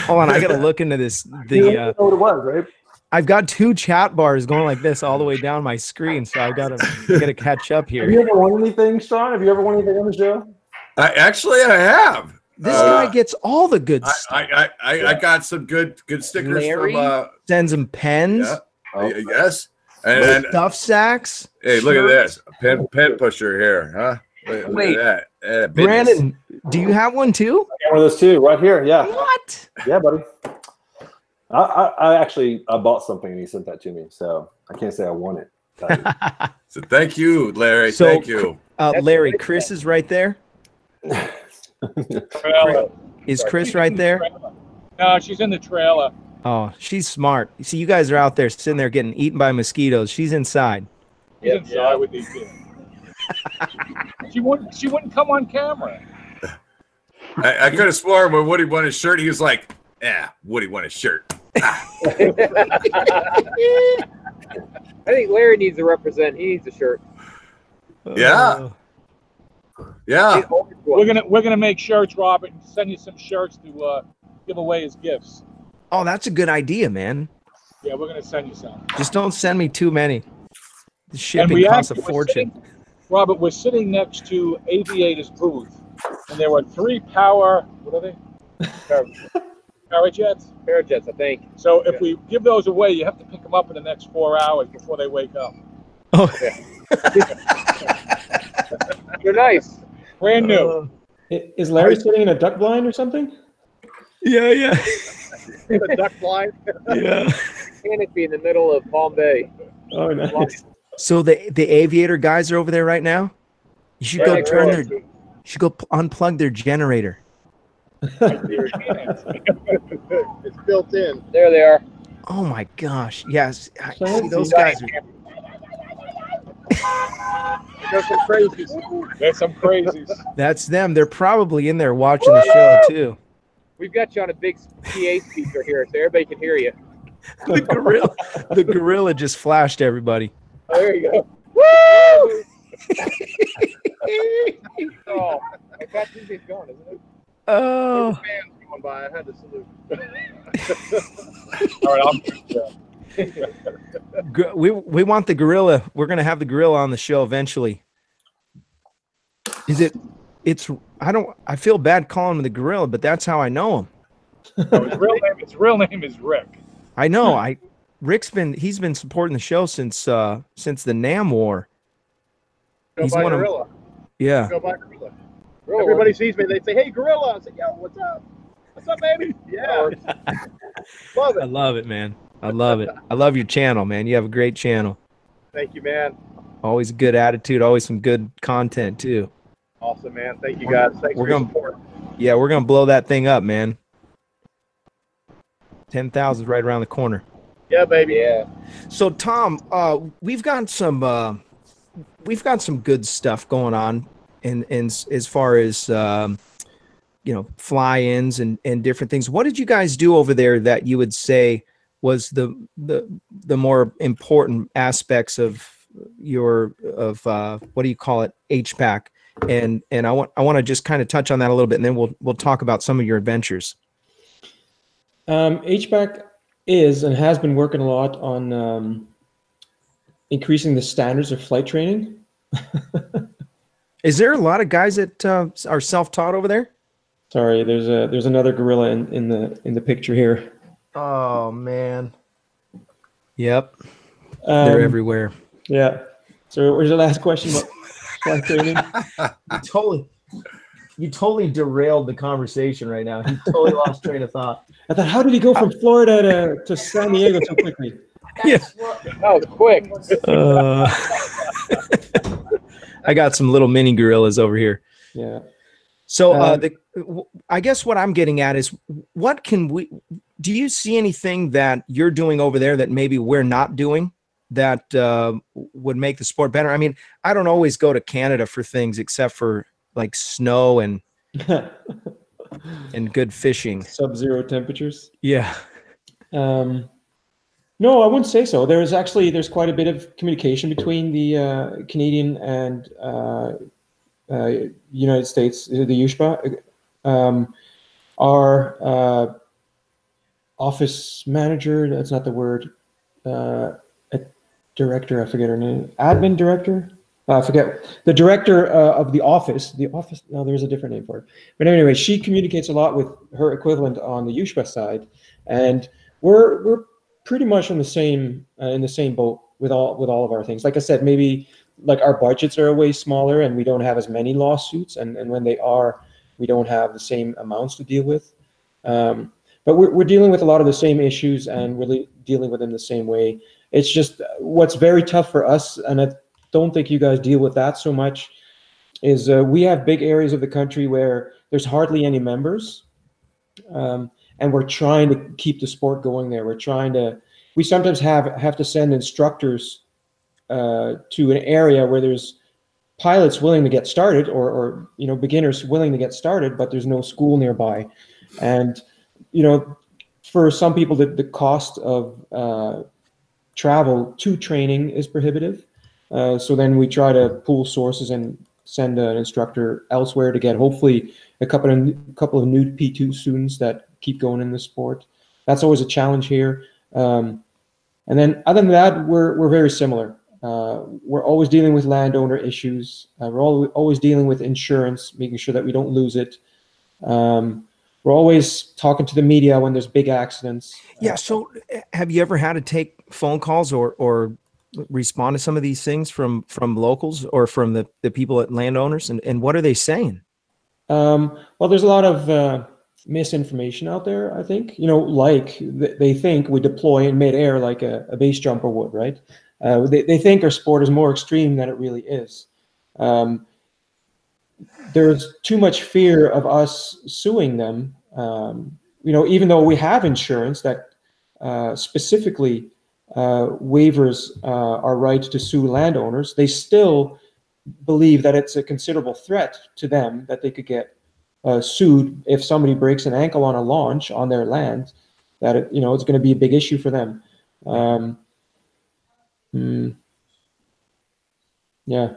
Hold on, I gotta look into this. You know what it was, right? I've got 2 chat bars going like this all the way down my screen, so I gotta catch up here. Have you ever won anything, Sean? Have you ever won anything on the show? I have. This guy gets all the good stuff. I got some good stickers Larry from sends him pens. Yeah. Yes. And stuff sacks. Hey, look at this. A pen pusher here, huh? Look at that. Brandon, do you have one too? I got one of those too, right here. Yeah. What? Yeah, buddy. I actually bought something and he sent that to me, so I can't say I won it. So thank you, Larry. Thank you. Larry, Chris is right there. Is Chris right there? No, she's in the trailer. Oh, she's smart. You see, you guys are out there sitting there getting eaten by mosquitoes. She's inside. She's inside with these kids. She wouldn't come on camera. I could have sworn when Woody won his shirt, he was like, "Yeah, Woody won his shirt." I think Larry needs to represent. He needs a shirt. Yeah. Yeah. We're gonna make shirts, Robert, and send you some shirts to give away as gifts. Oh, that's a good idea, man. Yeah, we're gonna send you some. Just don't send me too many. The shipping costs a fortune. Robert, we're sitting next to Aviator's booth, and there were 3 power. What are they? Parajets? Parajets, I think. So if we give those away, you have to pick them up in the next 4 hours before they wake up. Oh. They're nice. Brand new. Is Larry sitting in a duck blind or something? Yeah. In the duck blind. Yeah. Canopy in the middle of Palm Bay. Oh, nice. So the Aviator guys are over there right now. You should go unplug their generator. It's built in. There they are. Oh my gosh! Yes, I see those guys. There's some crazies. There's some crazies. That's them. They're probably in there watching the show too. We've got you on a big PA speaker here, so everybody can hear you. The gorilla just flashed everybody. Oh, there you go. Woo! Oh, I got these things going, isn't it? Oh. Fans going by. I had to salute. All right, we want the gorilla. We're gonna have the gorilla on the show eventually. I feel bad calling him the gorilla, but that's how I know him. No, his real name is Rick. I know. He's been supporting the show since the NAM War. He's one of gorilla. Yeah. Go by gorilla. Everybody sees me, they say, "Hey, gorilla!" I say, "Yo, what's up? What's up, baby?" Yeah. Love it. I love it, man. I love it. I love your channel, man. You have a great channel. Thank you, man. Always a good attitude. Always some good content too. Awesome, man. Thank you, guys. Thanks for your support. Yeah, we're gonna blow that thing up, man. 10,000 is right around the corner. Yeah, baby. Yeah. So, Tom, we've got some good stuff going on, in as far as fly-ins and different things. What did you guys do over there that you would say was the more important aspects of what do you call it, HPAC? And I want to just kind of touch on that a little bit, and then we'll talk about some of your adventures. HPAC is and has been working a lot on increasing the standards of flight training. Is there a lot of guys that are self-taught over there? Sorry, there's another gorilla in the picture here. Oh man. Yep. They're everywhere. Yeah. So where's the last question about flight training? Totally. you totally derailed the conversation right now. He totally lost train of thought. I thought, how did he go from Florida to San Diego so quickly? Yeah. That was quick. I got some little mini gorillas over here. Yeah. So I guess what I'm getting at is, what can we? Do you see anything that you're doing over there that maybe we're not doing that would make the sport better? I mean, I don't always go to Canada for things except for like snow and and good fishing. Sub-zero temperatures. Yeah. No, I wouldn't say so. There's quite a bit of communication between the Canadian and United States, the HPAC. Our office manager, that's not the word, a director, I forget her name, admin director? I forget. The director of the office, no, there's a different name for it. But anyway, she communicates a lot with her equivalent on the HPAC side, and we're pretty much in the same boat with all of our things. Like I said, maybe like our budgets are way smaller and we don't have as many lawsuits, and when they are, we don't have the same amounts to deal with. But we're dealing with a lot of the same issues, and we're dealing with them the same way. It's just what's very tough for us, and I don't think you guys deal with that so much, is we have big areas of the country where there's hardly any members. And we're trying to keep the sport going there. We sometimes have to send instructors to an area where there's pilots willing to get started, or beginners willing to get started, but there's no school nearby. And for some people, the cost of travel to training is prohibitive. So then we try to pool sources and send an instructor elsewhere to get hopefully a couple of new P2 students that keep going in the sport. That's always a challenge here. And then other than that, we're very similar. We're always dealing with landowner issues. We're always dealing with insurance, making sure that we don't lose it. We're always talking to the media when there's big accidents. Yeah. So have you ever had to take phone calls or respond to some of these things from locals or from the people at landowners? And what are they saying? Well, there's a lot of misinformation out there, I think. Like they think we deploy in midair like a base jumper would, right? They think our sport is more extreme than it really is. There's too much fear of us suing them. Even though we have insurance that specifically waivers our right to sue landowners, they still believe that it's a considerable threat to them that they could get sued if somebody breaks an ankle on a launch on their land, that it's going to be a big issue for them. Yeah.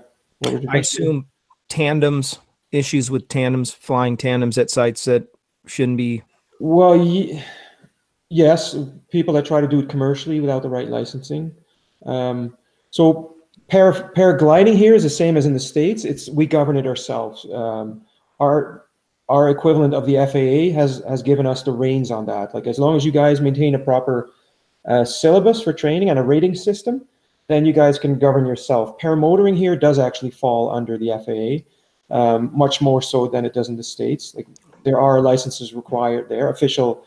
I assume tandems, issues with tandems, flying tandems at sites that shouldn't be. Well, yes, people that try to do it commercially without the right licensing. So paragliding here is the same as in the States. We govern it ourselves. Our equivalent of the FAA has given us the reins on that. Like, as long as you guys maintain a proper syllabus for training and a rating system, then you guys can govern yourself. Paramotoring here does actually fall under the FAA, much more so than it does in the States. Like, there are licenses required there. Official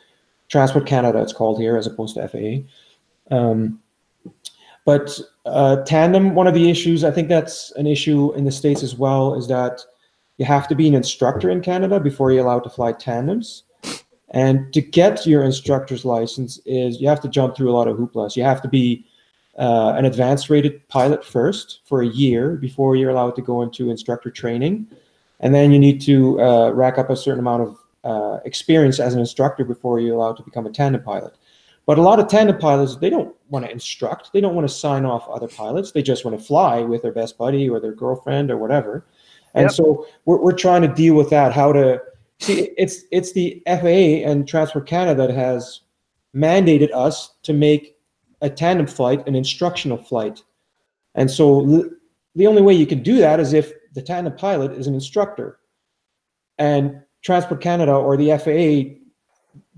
Transport Canada, it's called here, as opposed to FAA. But tandem, one of the issues, I think that's an issue in the States as well, is that you have to be an instructor in Canada before you're allowed to fly tandems. And to get your instructor's license you have to jump through a lot of hooplas. You have to be an advanced rated pilot first for a year before you're allowed to go into instructor training. And then you need to rack up a certain amount of experience as an instructor before you're allowed to become a tandem pilot. But a lot of tandem pilots, they don't want to instruct. They don't want to sign off other pilots. They just want to fly with their best buddy or their girlfriend or whatever. And so we're trying to deal with that. How to see, it's the FAA and Transport Canada that has mandated us to make a tandem flight an instructional flight. And so the only way you can do that is if the tandem pilot is an instructor. And Transport Canada or the FAA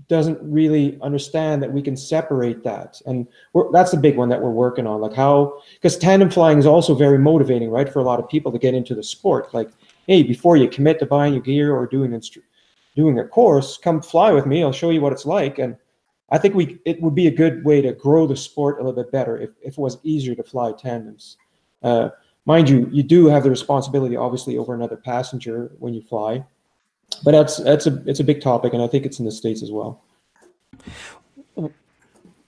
doesn't really understand that we can separate that. And that's the big one that we're working on. Like, how, because tandem flying is also very motivating, right, for a lot of people to get into the sport. Like, hey, before you commit to buying your gear or doing a course, come fly with me. I'll show you what it's like. And I think it would be a good way to grow the sport a little bit better if it was easier to fly tandems. Mind you, you do have the responsibility, obviously, over another passenger when you fly. But it's a big topic, and I think it's in the States as well.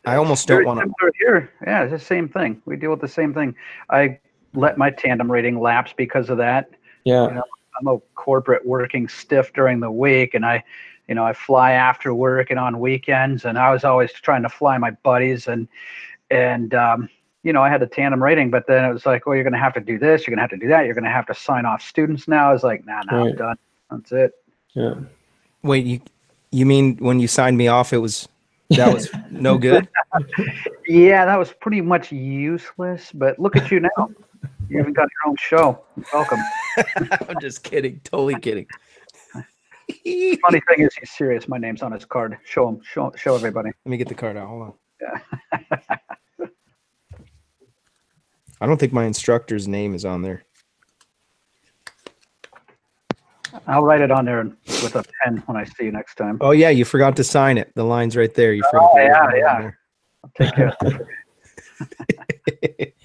I almost don't want to. Here, yeah, it's the same thing. We deal with the same thing. I let my tandem rating lapse because of that. Yeah. You know, I'm a corporate working stiff during the week, and I fly after work and on weekends, and I was always trying to fly my buddies, and I had a tandem rating, but then it was like, well, you're going to have to do this, you're going to have to do that, you're going to have to sign off students now. I was like, nah, right. I'm done. That's it. Yeah. Wait, you mean when you signed me off, that was no good? Yeah, that was pretty much useless, but look at you now. You haven't got your own show. Welcome. I'm just kidding. Totally kidding. Funny thing is, he's serious. My name's on his card. Show him. Show everybody. Let me get the card out. Hold on. Yeah. I don't think my instructor's name is on there. I'll write it on there with a pen when I see you next time. Oh yeah, you forgot to sign it. The line's right there. You forgot. Yeah. I'll take care of it.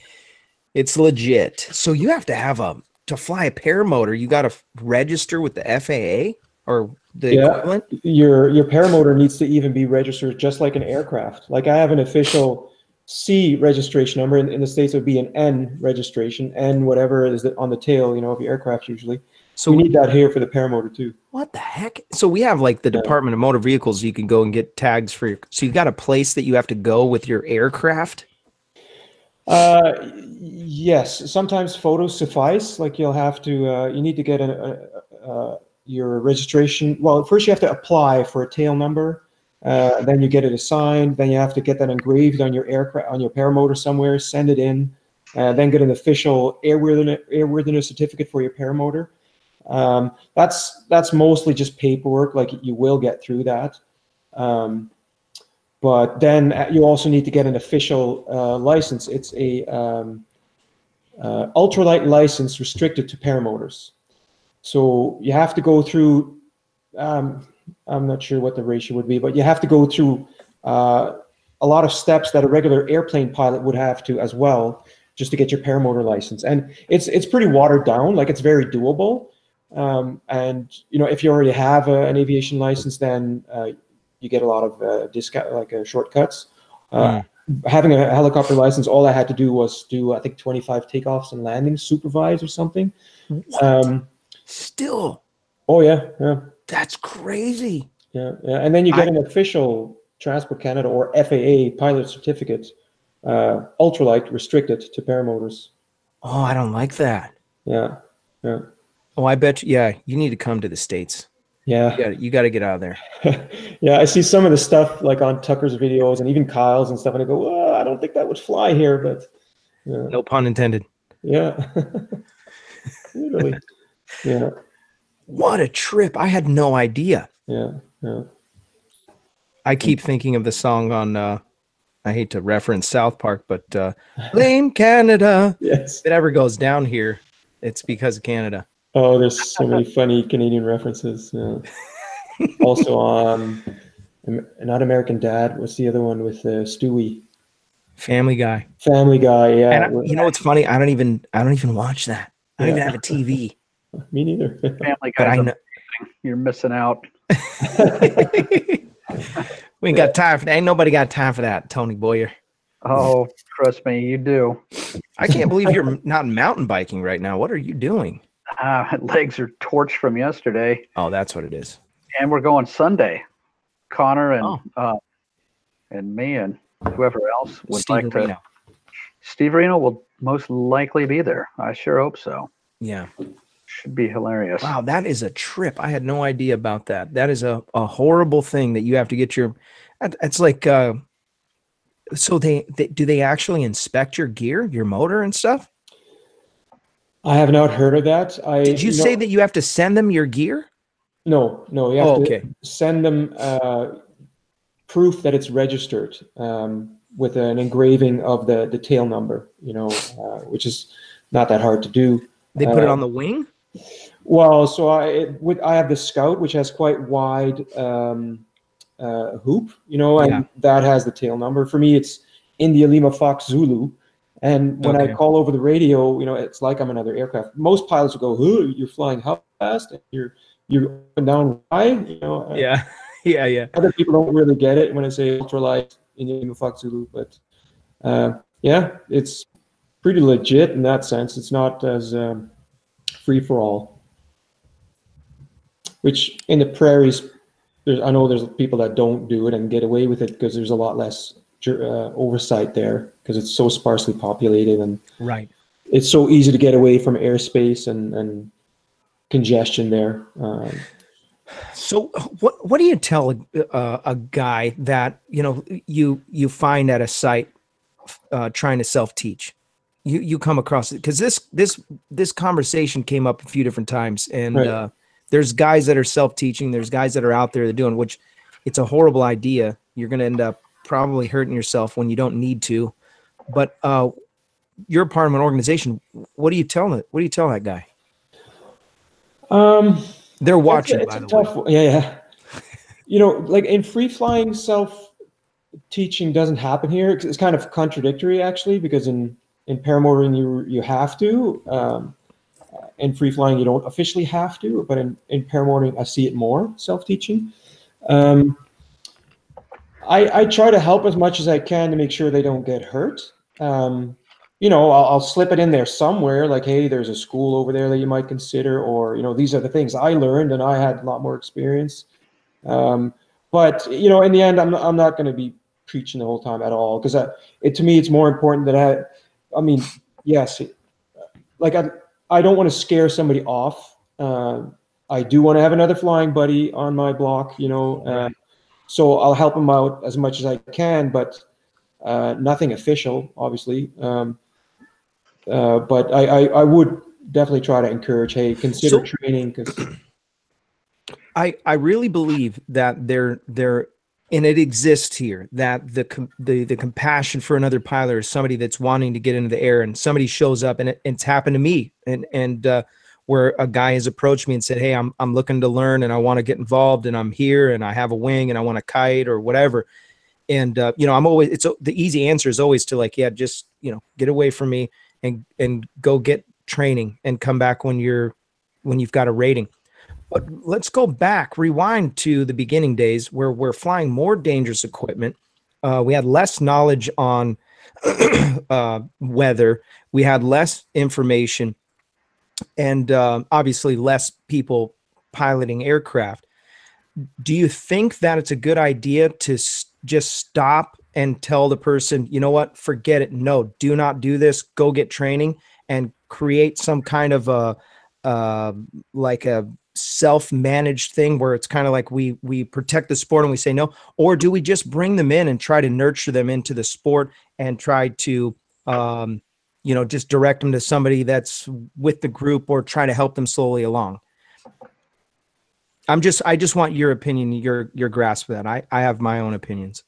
It's legit. So you have to have to fly a paramotor, you got to register with the FAA or the equivalent? Your paramotor needs to even be registered just like an aircraft. Like I have an official C registration number. In the States, it would be an N registration, N whatever is on the tail, of your aircraft usually. So we need that here for the paramotor too. What the heck? So we have like the Department of Motor Vehicles. You can go and get tags for your. So you got a place that you have to go with your aircraft. Yes. Sometimes photos suffice. Like you'll have to. You need to get your registration. Well, first you have to apply for a tail number. Then you get it assigned. Then you have to get that engraved on your aircraft, on your paramotor somewhere. Send it in. Then get an official airworthiness certificate for your paramotor. That's mostly just paperwork. Like you will get through that. But then you also need to get an official license. It's a ultralight license restricted to paramotors. So you have to go through, I'm not sure what the ratio would be, but you have to go through a lot of steps that a regular airplane pilot would have to as well, just to get your paramotor license. And it's pretty watered down, like it's very doable. And if you already have an aviation license, then you get a lot of discount, like shortcuts. Having a helicopter license, all I had to do was do, I think, 25 takeoffs and landings, supervise or something. Still. Oh yeah. That's crazy. Yeah. And then you get an official Transport Canada or FAA pilot certificate, ultralight restricted to paramotors. Oh, I don't like that. Yeah. Oh, I bet you. Yeah, you need to come to the States. Yeah. You got to get out of there. Yeah, I see some of the stuff like on Tucker's videos and even Kyle's and stuff, and I go, well, I don't think that would fly here, but no pun intended. Yeah. Literally. Yeah. What a trip. I had no idea. Yeah. I keep thinking of the song on I hate to reference South Park, but Blame Canada. Yes. If it ever goes down here, it's because of Canada. Oh, there's so many funny Canadian references. Yeah. Also, not American Dad. What's the other one with Stewie? Family Guy. Family Guy. Yeah. And you know what's funny? I don't even watch that. I don't even have a TV. Me neither. Family Guy. You're missing out. We ain't got time for that. Ain't nobody got time for that, Tony Boyer. Oh, trust me, you do. I can't believe you're not mountain biking right now. What are you doing? Legs are torched from yesterday. Oh, that's what it is. And we're going Sunday. Connor and me and whoever else would Steve like to. Reno. Steve Reno will most likely be there. I sure hope so. Yeah. Should be hilarious. Wow, that is a trip. I had no idea about that. That is a horrible thing that you have to get your. It's like. So do they actually inspect your gear, your motor and stuff? I have not heard of that. Did you say that you have to send them your gear? No. You have to send them proof that it's registered with an engraving of the tail number. Which is not that hard to do. They put it on the wing. Well, so I have the Scout, which has quite wide hoop, you know, and that has the tail number. For me, it's India Lima Fox Zulu. And when I call over the radio, you know, it's like I'm another aircraft. Most pilots will go, "Ooh, you're flying how fast? And you're up and down high?" You know. Yeah. Other people don't really get it when I say ultralight India Lima Fox Zulu, but yeah, it's pretty legit in that sense. It's not as free for all. Which in the prairies, I know there's people that don't do it and get away with it because there's a lot less oversight there because it's so sparsely populated, and it's so easy to get away from airspace and congestion there. So what do you tell a guy that you find at a site trying to self-teach? You come across it because this conversation came up a few different times, and there's guys that are self-teaching, there's guys that are out there that are doing, which it's a horrible idea. You're going to end up probably hurting yourself when you don't need to. But you're part of an organization. What do you tell that guy? They're watching, by the way. Yeah. You know, like in free flying, self-teaching doesn't happen here. It's kind of contradictory, actually, because in paramotoring you have to. In free flying, you don't officially have to, but in paramotoring, I see it more self-teaching. I try to help as much as I can to make sure they don't get hurt. You know, I'll slip it in there somewhere, like, hey, there's a school over there that you might consider, or, you know, these are the things I learned and I had a lot more experience. But, you know, in the end, I'm not going to be preaching the whole time at all, because to me, it's more important that I mean, yes, like I don't want to scare somebody off. I do want to have another flying buddy on my block, you know, so I'll help them out as much as I can, but nothing official, obviously. But I would definitely try to encourage, hey, consider training. Because I really believe that there and it exists here, that the compassion for another pilot or somebody that's wanting to get into the air, and somebody shows up, and it's happened to me, and where a guy has approached me and said, hey, I'm looking to learn and I want to get involved, and I'm here and I have a wing and I want to kite or whatever. And you know, I'm always, the easy answer is always to like, yeah, just, you know, get away from me and go get training and come back when you've got a rating. But let's go back, rewind to the beginning days where we're flying more dangerous equipment. We had less knowledge on weather. We had less information, and obviously less people piloting aircraft. Do you think that it's a good idea to just stop and tell the person, you know what, forget it. No, do not do this. Go get training, and create some kind of like a self-managed thing where it's kind of like we protect the sport and we say no? Or do we just bring them in and try to nurture them into the sport and try to you know, just direct them to somebody that's with the group, or try to help them slowly along? I just want your opinion, your grasp of that. I have my own opinions.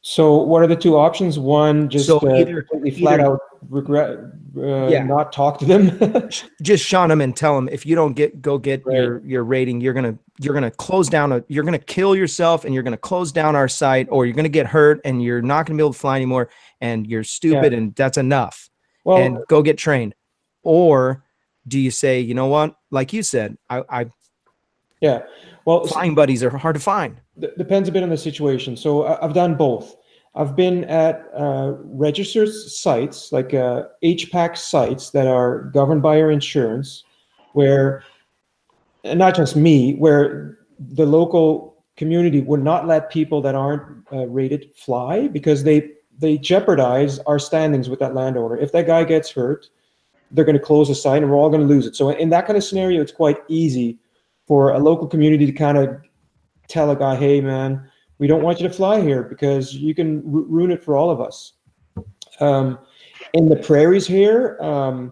So what are the two options? One, just either flat out regret, not talk to them. Just shun them and tell them, if you don't go get your rating, you're gonna close down you're gonna kill yourself, and you're gonna close down our site, or you're gonna get hurt and you're not gonna be able to fly anymore, and you're stupid, and that's enough. Well, and go get trained. Or do you say, you know what, like you said, well, flying buddies are hard to find. Depends a bit on the situation. So I've done both. I've been at registered sites, like HPAC sites that are governed by our insurance, where, and not just me, where the local community would not let people that aren't rated fly, because they jeopardize our standings with that landowner. If that guy gets hurt, they're going to close the site and we're all going to lose it. So in that kind of scenario, it's quite easy for a local community to kind of tell a guy, hey, man, we don't want you to fly here because you can ruin it for all of us. In the prairies here, you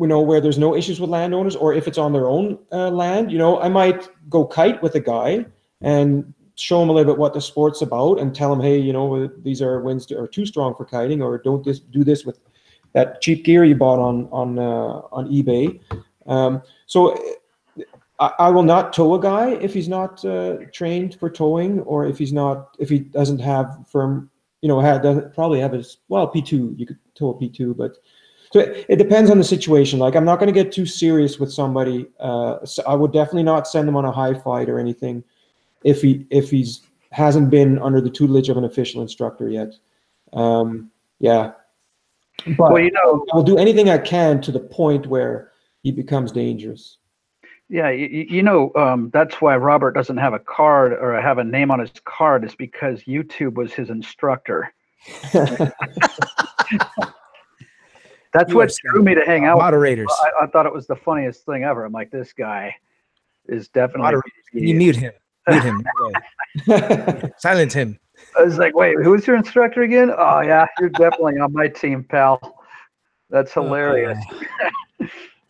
know, where there's no issues with landowners, or if it's on their own land, you know, I might go kite with a guy and show him a little bit what the sport's about, and tell him, hey, you know, these are winds are too strong for kiting, or don't do this with that cheap gear you bought on eBay. So I will not tow a guy if he's not trained for towing, or if he doesn't have firm, doesn't probably have his, well, P2, you could tow a P2, but so it depends on the situation. Like, I'm not going to get too serious with somebody. So I would definitely not send them on a high flight or anything if he's hasn't been under the tutelage of an official instructor yet. Yeah. But well, I'll do anything I can to the point where he becomes dangerous. Yeah, that's why Robert doesn't have a card or have a name on his card, is because YouTube was his instructor. That's what drew me to hang out. Moderators. I thought it was the funniest thing ever. I'm like, this guy is definitely. You mute him. Mute him. Silence him. I was like, wait, who's your instructor again? Oh yeah, you're definitely on my team, pal. That's hilarious.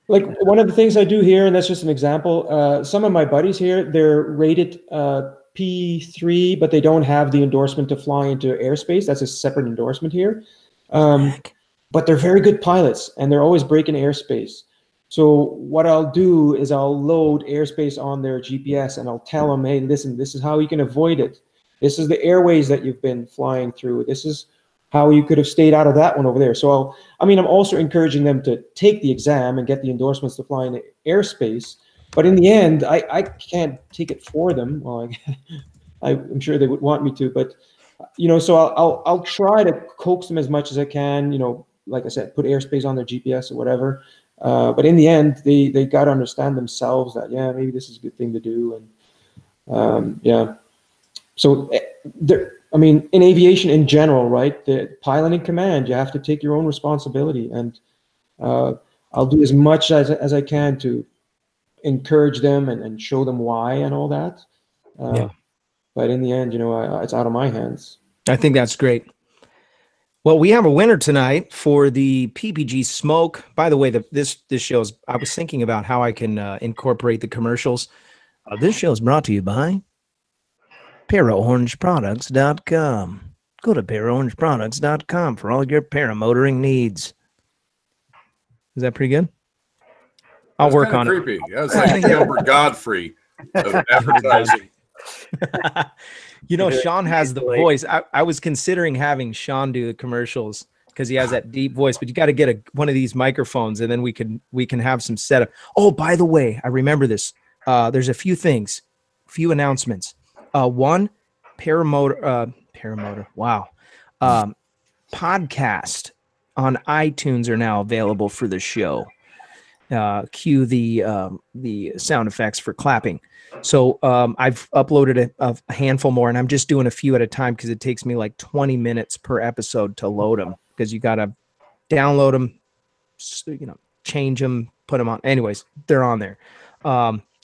Like, one of the things I do here, and that's just an example, some of my buddies here, they're rated P3, but they don't have the endorsement to fly into airspace. That's a separate endorsement here. But they're very good pilots, and they're always breaking airspace. So what I'll do is I'll load airspace on their GPS, and I'll tell them, hey, listen, this is how you can avoid it. This is the airways that you've been flying through. This is how you could have stayed out of that one over there. So I'm also encouraging them to take the exam and get the endorsements to fly in airspace. But in the end, I can't take it for them. Well, I'm sure they would want me to, but so I'll try to coax them as much as I can. Like I said, put airspace on their GPS or whatever. But in the end, they got to understand themselves that, yeah, maybe this is a good thing to do. And yeah. So in aviation in general, right, the pilot in command, you have to take your own responsibility. And I'll do as much as I can to encourage them and show them why and all that. But in the end, it's out of my hands. I think that's great. Well, we have a winner tonight for the PPG Smoke. By the way, this show is, I was thinking about how I can incorporate the commercials. This show is brought to you by paraorangeproducts.com. Go to paraorangeproducts.com for all your paramotoring needs. Is that pretty good? I'll work on it. Creepy. That was like Gilbert Godfrey of advertising. Sean has the voice. I was considering having Sean do the commercials because he has that deep voice, but you got to get one of these microphones, and then we can have some setup. Oh, by the way, I remember this. There's a few announcements. One, paramotor. Wow. Podcast on iTunes are now available for the show. Cue the sound effects for clapping. So I've uploaded a handful more, and I'm just doing a few at a time because it takes me like 20 minutes per episode to load them, because you got to download them, change them, put them on. Anyways, they're on there.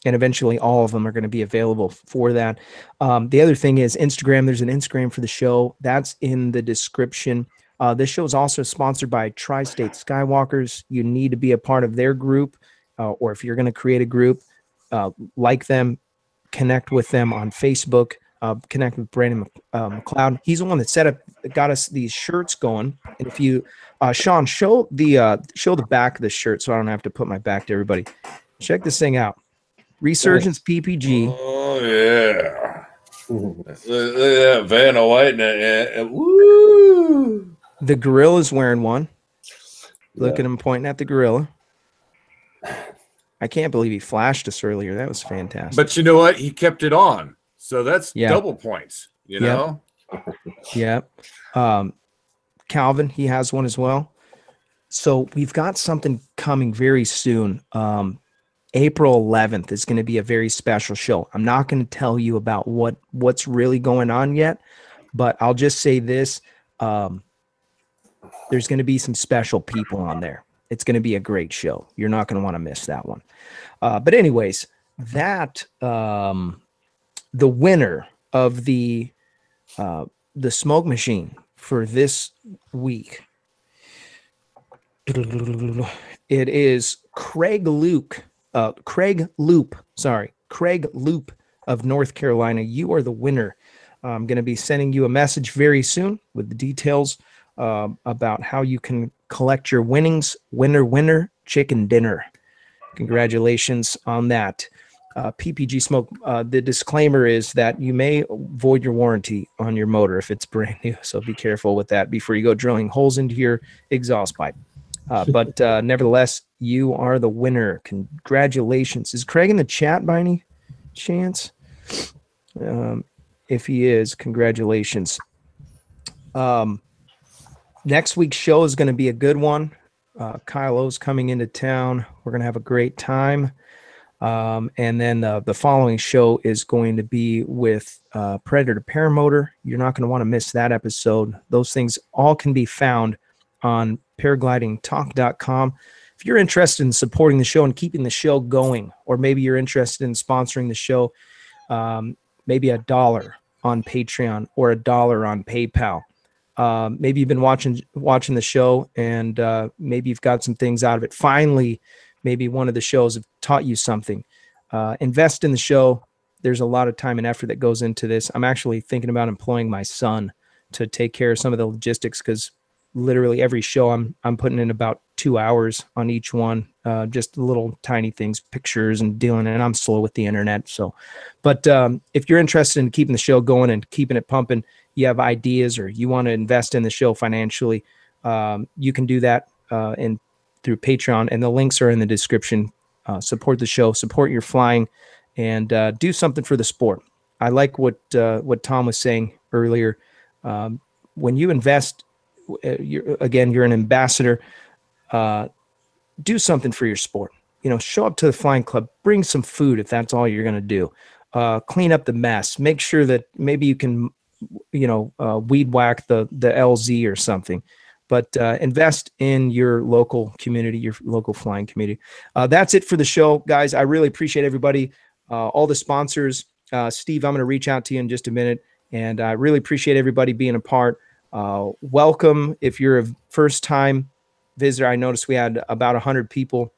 And eventually all of them are going to be available for that. The other thing is Instagram. There's an Instagram for the show. That's in the description. This show is also sponsored by Tri-State Skywalkers. You need to be a part of their group, or if you're going to create a group, like them, connect with them on Facebook, connect with Brandon McLeod. He's the one that got us these shirts going. And if you, Sean, show the back of the shirt so I don't have to put my back to everybody. Check this thing out. Resurgence PPG. Oh yeah. Look at that Vanna White and woo. The gorilla's wearing one. Look at him pointing at the gorilla. I can't believe he flashed us earlier. That was fantastic. But you know what? He kept it on. So that's double points, you know? Yeah. Calvin, he has one as well. So we've got something coming very soon. April 11th is going to be a very special show. I'm not going to tell you about what's really going on yet, but I'll just say this. There's going to be some special people on there. It's going to be a great show. You're not going to want to miss that one. But anyways, the winner of the smoke machine for this week, it is Craig Loop of North Carolina. You are the winner. I'm going to be sending you a message very soon with the details about how you can collect your winnings. Winner, chicken dinner. Congratulations on that. PPG Smoke, the disclaimer is that you may void your warranty on your motor if it's brand new, so be careful with that before you go drilling holes into your exhaust pipe. But nevertheless, you are the winner. Congratulations. Is Craig in the chat by any chance? If he is, congratulations. Next week's show is going to be a good one. Kyle O's coming into town. We're going to have a great time. And then the following show is going to be with Predator Paramotor. You're not going to want to miss that episode. Those things all can be found on paraglidingtalk.com. If you're interested in supporting the show and keeping the show going, or maybe you're interested in sponsoring the show, maybe $1 on Patreon or $1 on PayPal. Maybe you've been watching the show and maybe you've got some things out of it. Finally, maybe one of the shows have taught you something. Invest in the show. There's a lot of time and effort that goes into this. I'm actually thinking about employing my son to take care of some of the logistics, because literally every show I'm putting in about 2 hours on each one, just little tiny things, pictures and dealing, and I'm slow with the internet. So, but if you're interested in keeping the show going and keeping it pumping, you have ideas or you want to invest in the show financially, you can do that through Patreon, and the links are in the description. Support the show, support your flying, and do something for the sport. I like what Tom was saying earlier. When you invest, you're an ambassador. Do something for your sport. Show up to the flying club, bring some food if that's all you're going to do. Clean up the mess. Make sure that maybe you can, weed whack the LZ or something. But invest in your local community, your local flying community. That's it for the show, guys. I really appreciate everybody, all the sponsors. Steve, I'm going to reach out to you in just a minute, and I really appreciate everybody being a part. Welcome. If you're a first-time visitor, I noticed we had about 100 people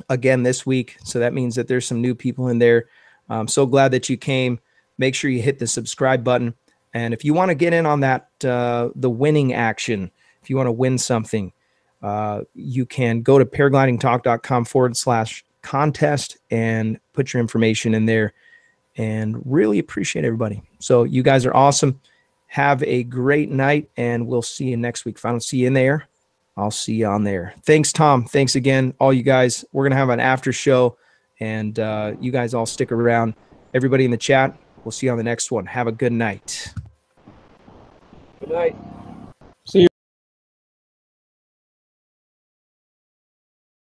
again this week, so that means that there's some new people in there. I'm so glad that you came. Make sure you hit the subscribe button, and if you want to get in on that, the winning action, if you want to win something, you can go to paraglidingtalk.com/contest and put your information in there, and really appreciate everybody. So you guys are awesome. Have a great night, and we'll see you next week. If I don't see you in there, I'll see you on there. Thanks, Tom. Thanks again, all you guys. We're going to have an after show, and you guys all stick around. Everybody in the chat, we'll see you on the next one. Have a good night. Good night. See you.